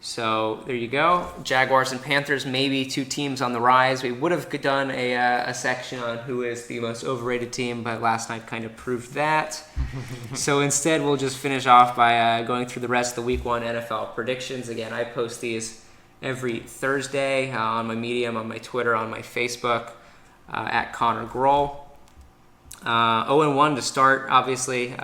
So there you go. Jaguars and Panthers, maybe 2 teams on the rise. We would have done a section on who is the most overrated team, but last night kind of proved that. So instead, we'll just finish off by going through the rest of the Week 1 NFL predictions. Again, I post these every Thursday on my Medium, on my Twitter, on my Facebook, at Connor Grohl. 0-1 to start, obviously.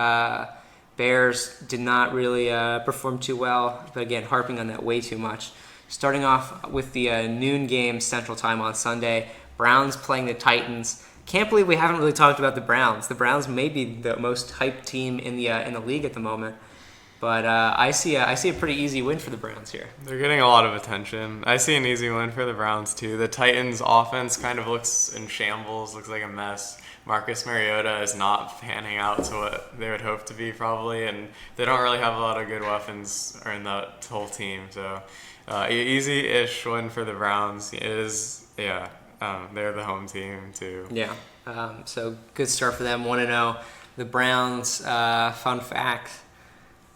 Bears did not really perform too well, but again, harping on that way too much. Starting off with the noon game Central Time on Sunday, Browns playing the Titans. Can't believe we haven't really talked about the Browns. The Browns may be the most hyped team in the league at the moment, but I see a pretty easy win for the Browns here. They're getting a lot of attention. I see an easy win for the Browns too. The Titans' offense kind of looks in shambles, looks like a mess. Marcus Mariota is not panning out to what they would hope to be probably, and they don't really have a lot of good weapons in that whole team. So easy-ish win for the Browns. It is, yeah. They're the home team too. Yeah. So good start for them. 1-0. The Browns, fun fact,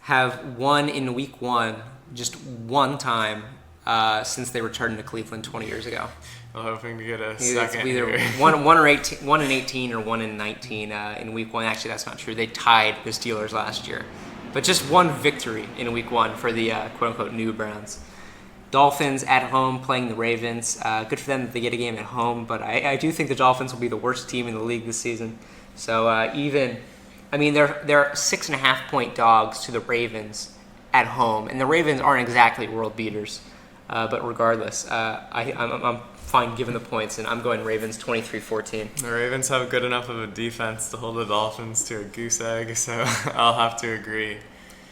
have won in week 1 just one time since they returned to Cleveland 20 years ago. I'm hoping to get a It's second either here. 1 in 18 or 1 in 19 in week 1. Actually, that's not true. They tied the Steelers last year. But just one victory in week 1 for the quote-unquote new Browns. Dolphins at home playing the Ravens. Good for them that they get a game at home, but I do think the Dolphins will be the worst team in the league this season. So they're 6.5-point dogs to the Ravens at home, and the Ravens aren't exactly world beaters. But regardless, I'm fine giving the points, and I'm going Ravens 23-14. The Ravens have good enough of a defense to hold the Dolphins to a goose egg, so I'll have to agree.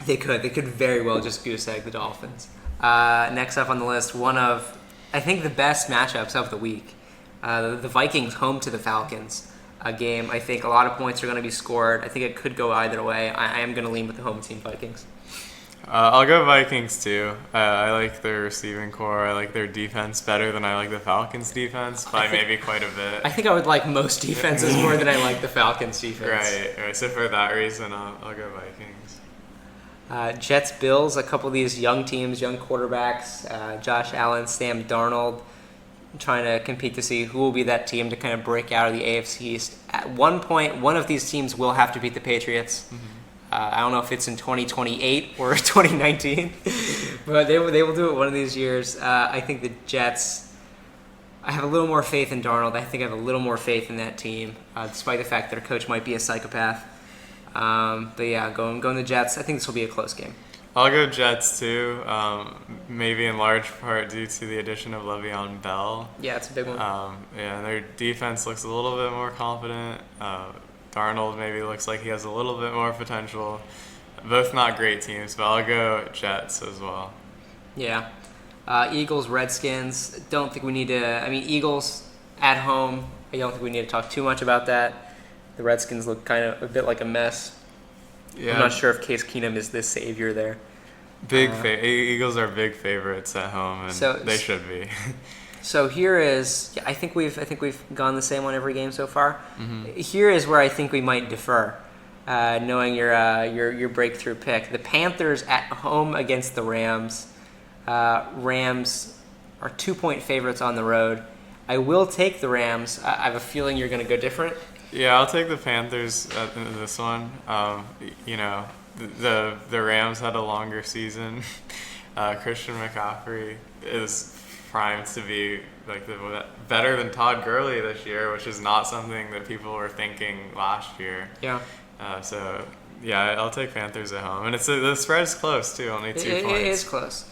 They could very well just goose egg the Dolphins. Next up on the list, one of, I think, the best matchups of the week. The Vikings home to the Falcons. A game, I think a lot of points are going to be scored. I think it could go either way. I am going to lean with the home team Vikings. I'll go Vikings too. I like their receiving core. I like their defense better than I like the Falcons' defense by maybe quite a bit. I think I would like most defenses more than I like the Falcons' defense. Right. So for that reason, I'll go Vikings. Jets, Bills, a couple of these young teams, young quarterbacks, Josh Allen, Sam Darnold, trying to compete to see who will be that team to kind of break out of the AFC East. At one point, one of these teams will have to beat the Patriots. Mm-hmm. I don't know if it's in 2028 or 2019, but they will do it one of these years. I think the Jets, I have a little more faith in Darnold. I think I have a little more faith in that team, despite the fact that their coach might be a psychopath. But yeah, going the Jets. I think this will be a close game. I'll go Jets too, maybe in large part due to the addition of Le'Veon Bell. Yeah, it's a big one. Their defense looks a little bit more confident. Darnold maybe looks like he has a little bit more potential. Both not great teams, but I'll go Jets as well. Yeah. Eagles, Redskins. Don't think we need to. Eagles at home. I don't think we need to talk too much about that. The Redskins look kind of a bit like a mess. Yeah. I'm not sure if Case Keenum is the savior there. Eagles are big favorites at home, and they should be. So here is, I think we've gone the same on every game so far. Mm-hmm. Here is where I think we might defer, knowing your breakthrough pick. The Panthers at home against the Rams. Rams are 2-point favorites on the road. I will take the Rams. I have a feeling you're going to go different. Yeah, I'll take the Panthers in this one. The Rams had a longer season. Christian McCaffrey is primed to be better than Todd Gurley this year, which is not something that people were thinking last year. Yeah. I'll take Panthers at home, and the spread's close too, only 2 points. It is close.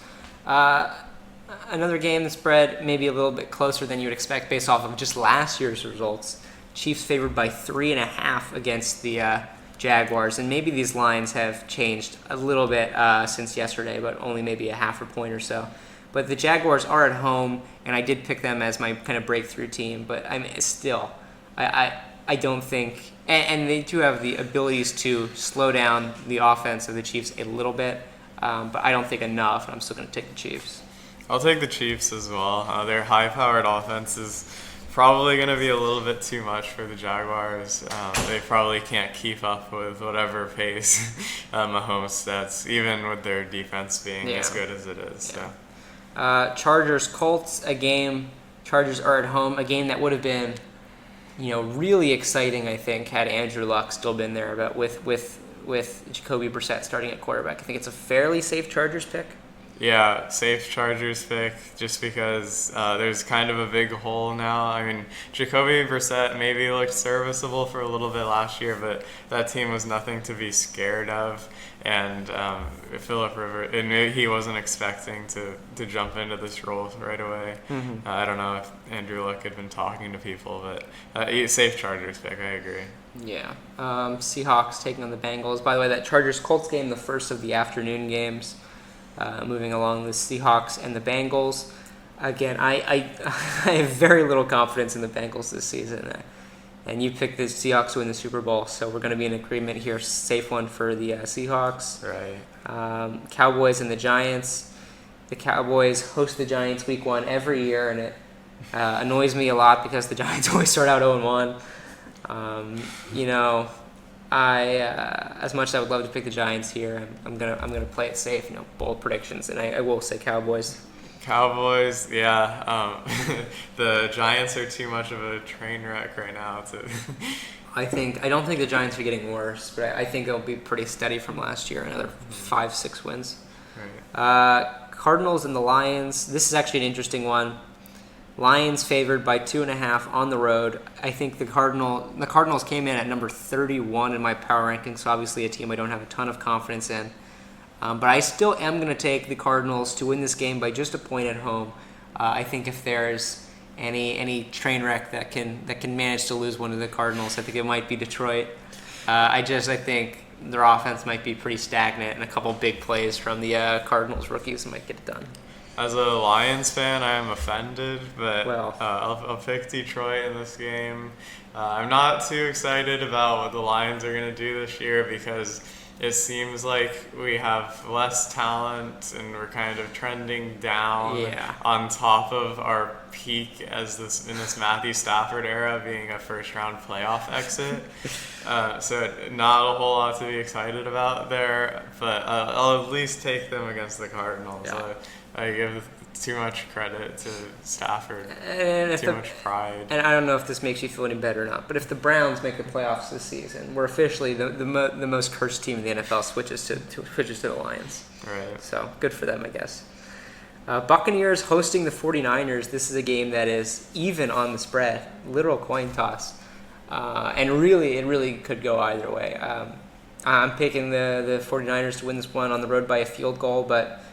Another game, the spread maybe a little bit closer than you would expect based off of just last year's results. Chiefs favored by 3.5 against the Jaguars, and maybe these lines have changed a little bit since yesterday, but only maybe a half a point or so. But the Jaguars are at home, and I did pick them as my kind of breakthrough team. But I don't think, and they do have the abilities to slow down the offense of the Chiefs a little bit, but I don't think enough. And I'm still going to take the Chiefs. I'll take the Chiefs as well. Their high-powered offense is probably going to be a little bit too much for the Jaguars. They probably can't keep up with whatever pace Mahomes sets, even with their defense being as good as it is. Yeah. So. Chargers, Colts, a game. Chargers are at home, a game that would have been, really exciting, I think, had Andrew Luck still been there, but with Jacoby Brissett starting at quarterback. I think it's a fairly safe Chargers pick. Yeah, safe Chargers pick just because there's kind of a big hole now. I mean, Jacoby Brissett maybe looked serviceable for a little bit last year, but that team was nothing to be scared of. And Phillip Rivers, and he wasn't expecting to jump into this role right away. I don't know if Andrew Luck had been talking to people, but safe Chargers pick, I agree. Yeah. Seahawks taking on the Bengals. By the way, that Chargers-Colts game, the first of the afternoon games. Moving along, the Seahawks and the Bengals. Again, I have very little confidence in the Bengals this season. And you picked the Seahawks to win the Super Bowl, so we're going to be in agreement here. Safe one for the Seahawks. Right. Cowboys and the Giants. The Cowboys host the Giants week 1 every year, and it annoys me a lot because the Giants always start out 0-1. As much as I would love to pick the Giants here, I'm gonna play it safe. Bold predictions, and I will say Cowboys. Cowboys, yeah. The Giants are too much of a train wreck right now. I don't think the Giants are getting worse, but I think they'll be pretty steady from last year. Another 5-6 wins. Right. Cardinals and the Lions. This is actually an interesting one. Lions favored by 2.5 on the road. I think the Cardinals came in at number 31 in my power rankings, so obviously a team I don't have a ton of confidence in. But I still am going to take the Cardinals to win this game by just a point at home. I think if there's any train wreck that can manage to lose one of the Cardinals, I think it might be Detroit. I think their offense might be pretty stagnant, and a couple big plays from the Cardinals rookies might get it done. As a Lions fan, I am offended, but I'll pick Detroit in this game. I'm not too excited about what the Lions are going to do this year because it seems like we have less talent and we're kind of trending down on top of our peak in this Matthew Stafford era being a first-round playoff exit. So not a whole lot to be excited about there, but I'll at least take them against the Cardinals. Yeah. I give too much credit to Stafford, and too much pride. And I don't know if this makes you feel any better or not, but if the Browns make the playoffs this season, we're officially the most cursed team in the NFL switches to the Lions. Right. So good for them, I guess. Buccaneers hosting the 49ers. This is a game that is even on the spread, literal coin toss, and it really could go either way. I'm picking the 49ers to win this one on the road by a field goal, but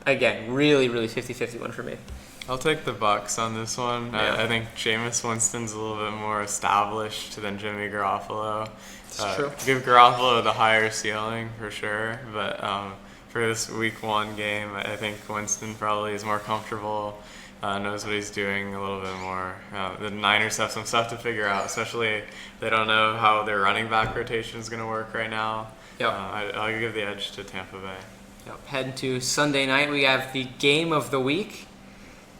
again, really 50-50 one for me. I'll take the Bucs on this one. Yeah. I think Jameis Winston's a little bit more established than Jimmy Garoppolo. It's true. Give Garoppolo the higher ceiling for sure, but for this Week 1 game, I think Winston probably is more comfortable, knows what he's doing a little bit more. The Niners have some stuff to figure out, especially they don't know how their running back rotation is going to work right now. Yep. I'll give the edge to Tampa Bay. Yep. Heading to Sunday night, we have the game of the week.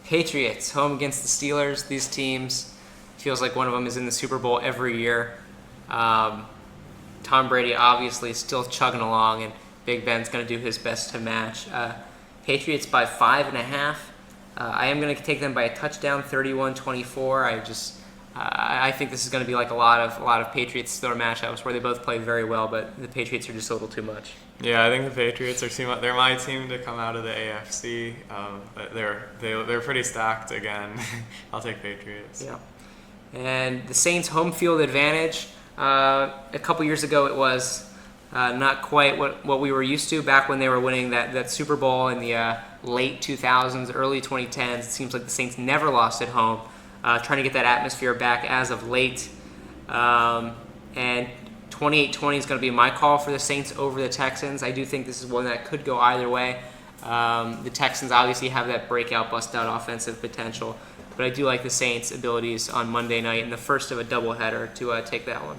Patriots home against the Steelers. These teams, feels like one of them is in the Super Bowl every year. Tom Brady obviously is still chugging along, and Big Ben's going to do his best to match. Patriots by 5.5. I am going to take them by a touchdown, 31-24. I think this is going to be like a lot of Patriots Steelers matchups where they both play very well, but the Patriots are just a little too much. Yeah, I think the Patriots are too much. They're my team to come out of the AFC. They're pretty stacked again. I'll take Patriots. Yeah, and the Saints home field advantage. A couple years ago, it was not quite what we were used to back when they were winning that Super Bowl in the late 2000s, early 2010s. It seems like the Saints never lost at home. Trying to get that atmosphere back as of late. And 28-20 is going to be my call for the Saints over the Texans. I do think this is one that could go either way. The Texans obviously have that breakout, bust-out offensive potential. But I do like the Saints' abilities on Monday night in the first of a doubleheader to take that one.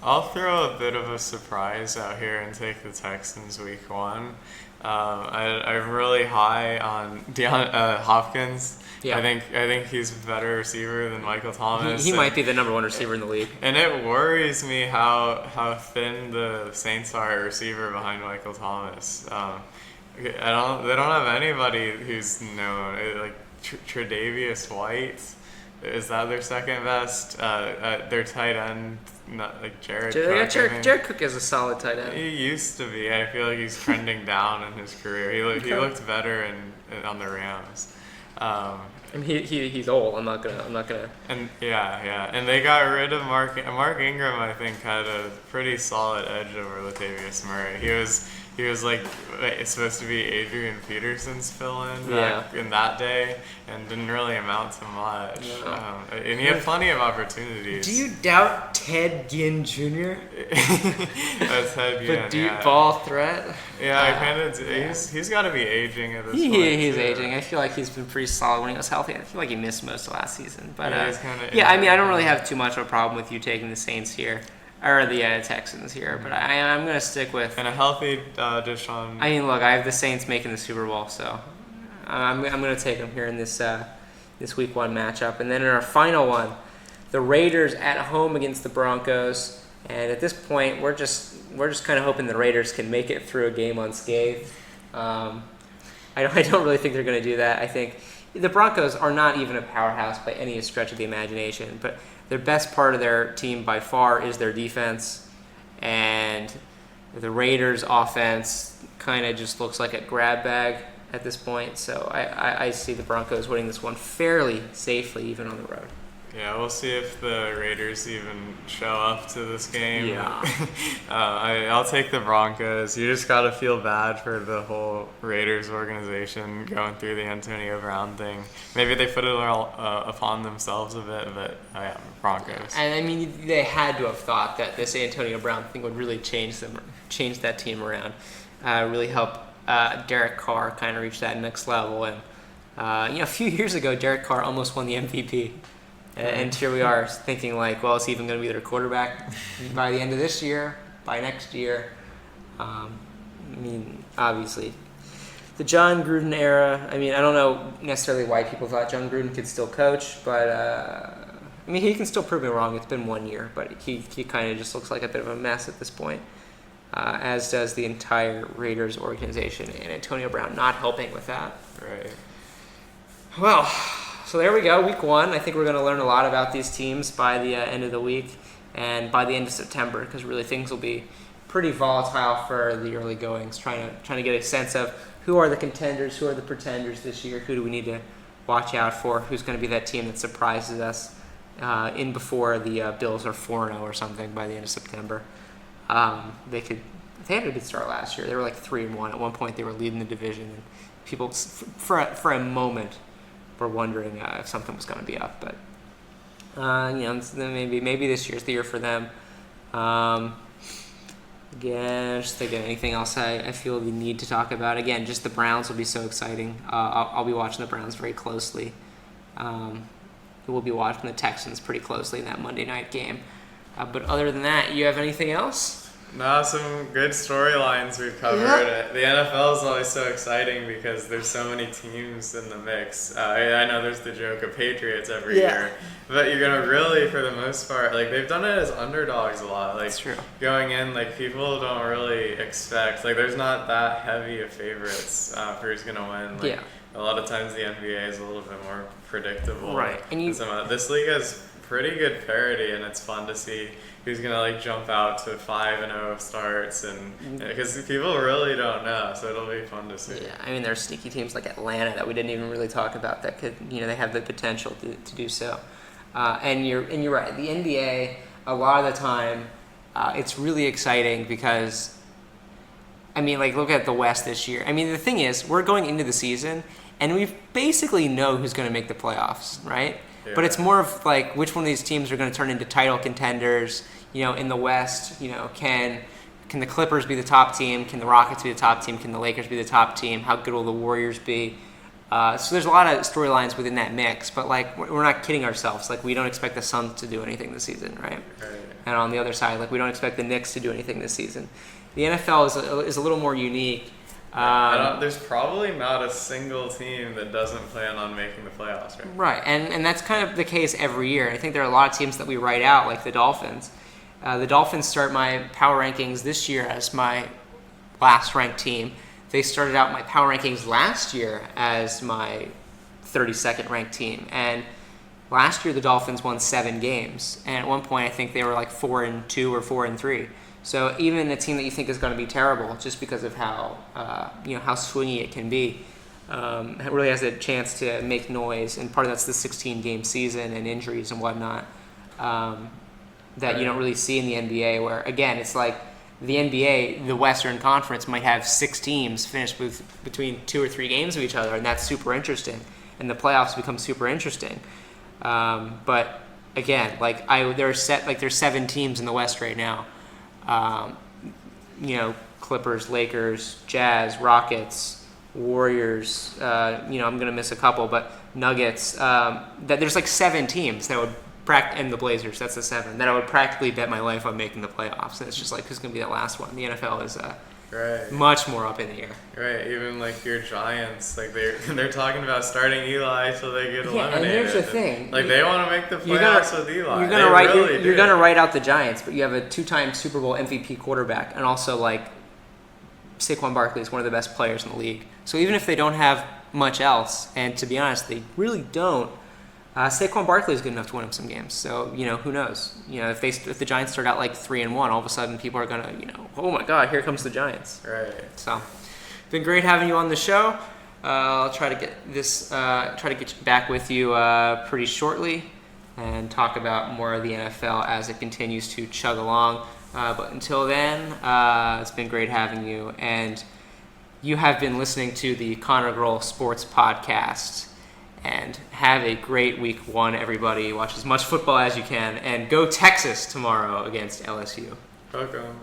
I'll throw a bit of a surprise out here and take the Texans Week 1. I'm really high on Hopkins. Yeah. I think he's a better receiver than Michael Thomas. He might be the number one receiver in the league. And it worries me how thin the Saints are at receiver behind Michael Thomas. They don't have anybody who's known. Like Tre'Davious White, is that their second best? Their tight end not like Jared. Jared Cook is a solid tight end. He used to be. I feel like he's trending down in his career. He looked better on the Rams. I mean, he's old. I'm not gonna. And and they got rid of Mark Ingram. I think had a pretty solid edge over Latavius Murray. He was like it's supposed to be Adrian Peterson's fill-in in that day, and didn't really amount to much. No. And he had plenty of opportunities. Do you doubt Ted Ginn Jr.? That's Ted Ginn. The deep ball threat. Yeah, I kind of. He's got to be aging at this point. He's aging. I feel like he's been pretty solid when he was healthy. I feel like he missed most of last season. But he's kinda I mean, I don't really have too much of a problem with you taking the Saints here. Or the Texans here, but I'm going to stick with... And a healthy Deshaun. I mean, look, I have the Saints making the Super Bowl, so I'm going to take them here in this Week 1 matchup. And then in our final one, the Raiders at home against the Broncos. And at this point, we're just kind of hoping the Raiders can make it through a game unscathed. I don't really think they're going to do that. I think the Broncos are not even a powerhouse by any stretch of the imagination, but their best part of their team by far is their defense, and the Raiders' offense kind of just looks like a grab bag at this point. So I see the Broncos winning this one fairly safely, even on the road. Yeah, we'll see if the Raiders even show up to this game. Yeah. I'll take the Broncos. You just got to feel bad for the whole Raiders organization going through the Antonio Brown thing. Maybe they put it all upon themselves a bit, but Broncos. And I mean, they had to have thought that this Antonio Brown thing would really change that team around, really help Derek Carr kind of reach that next level. And a few years ago, Derek Carr almost won the MVP. And here we are thinking like, well, is he even going to be their quarterback by the end of this year, by next year? I mean, obviously, the John Gruden era, I mean, I don't know necessarily why people thought John Gruden could still coach, but, I mean, he can still prove me wrong. It's been 1 year, but he kind of just looks like a bit of a mess at this point, as does the entire Raiders organization, and Antonio Brown not helping with that. Right. Well... So there we go, Week 1. I think we're going to learn a lot about these teams by the end of the week and by the end of September, because really things will be pretty volatile for the early goings, trying to get a sense of who are the contenders, who are the pretenders this year, who do we need to watch out for, who's going to be that team that surprises us in before the Bills are 4-0 or something by the end of September. They had a good start last year. They were like 3-1. At one point they were leading the division, and people for a moment were wondering if something was going to be up, but maybe this year's the year for them. Again, just thinking anything else I feel we need to talk about. Again, just the Browns will be so exciting. I'll be watching the Browns very closely. We'll be watching the Texans pretty closely in that Monday night game. But other than that, you have anything else? No, some good storylines we've covered. Yeah. The NFL is always so exciting because there's so many teams in the mix. I know there's the joke of Patriots every year, but you're gonna really, for the most part, like they've done it as underdogs a lot. Like that's true. Going in, like people don't really expect, like there's not that heavy of favorites for who's gonna win. Like, a lot of times the NBA is a little bit more predictable. Right. And this league has pretty good parity, and it's fun to see who's gonna like jump out to 5-0 starts, and because people really don't know, so it'll be fun to see. Yeah, I mean there's sneaky teams like Atlanta that we didn't even really talk about that could, they have the potential to do so. And you're right. The NBA, a lot of the time, it's really exciting because, I mean, like look at the West this year. I mean the thing is, we're going into the season and we basically know who's going to make the playoffs, right? Yeah. But it's more of like which one of these teams are going to turn into title contenders. In the West, can the Clippers be the top team? Can the Rockets be the top team? Can the Lakers be the top team? How good will the Warriors be? So there's a lot of storylines within that mix, but like we're not kidding ourselves. Like we don't expect the Suns to do anything this season, right? And on the other side, like we don't expect the Knicks to do anything this season. The NFL is a little more unique. There's probably not a single team that doesn't plan on making the playoffs, right? Right, and that's kind of the case every year. I think there are a lot of teams that we write out, like the Dolphins. The Dolphins start my power rankings this year as my last ranked team. They started out my power rankings last year as my 32nd ranked team. And Last year, the Dolphins won 7 games, and at one point, I think they were like 4-2 or 4-3. So even a team that you think is going to be terrible, just because of how how swingy it can be, it really has a chance to make noise. And part of that's the 16-game season and injuries and whatnot that you don't really see in the NBA. Where again, it's like the NBA, the Western Conference might have 6 teams finished with between 2 or 3 games of each other, and that's super interesting. And the playoffs become super interesting. But again, there's 7 teams in the West right now. Clippers, Lakers, Jazz, Rockets, Warriors. I'm gonna miss a couple, but Nuggets. That there's like 7 teams that would and the Blazers. That's the 7 that I would practically bet my life on making the playoffs. And it's just like who's gonna be that last one? The NFL is right. much more up in the air. Right, even like your Giants, like they're talking about starting Eli so they get eliminated. And here's the thing: like they want to make the playoffs with Eli. You're gonna write out the Giants, but you have a 2-time Super Bowl MVP quarterback, and also like Saquon Barkley is one of the best players in the league. So even if they don't have much else, and to be honest, they really don't. Saquon Barkley is good enough to win them some games. So who knows? If the Giants start out like 3-1, all of a sudden people are gonna oh my God, here comes the Giants. Right. So it's been great having you on the show. I'll try to get back with you pretty shortly and talk about more of the NFL as it continues to chug along. But until then, it's been great having you. And you have been listening to the Connor Grohl Sports Podcast. And have a great week 1, everybody. Watch as much football as you can. And go Texas tomorrow against LSU. Welcome.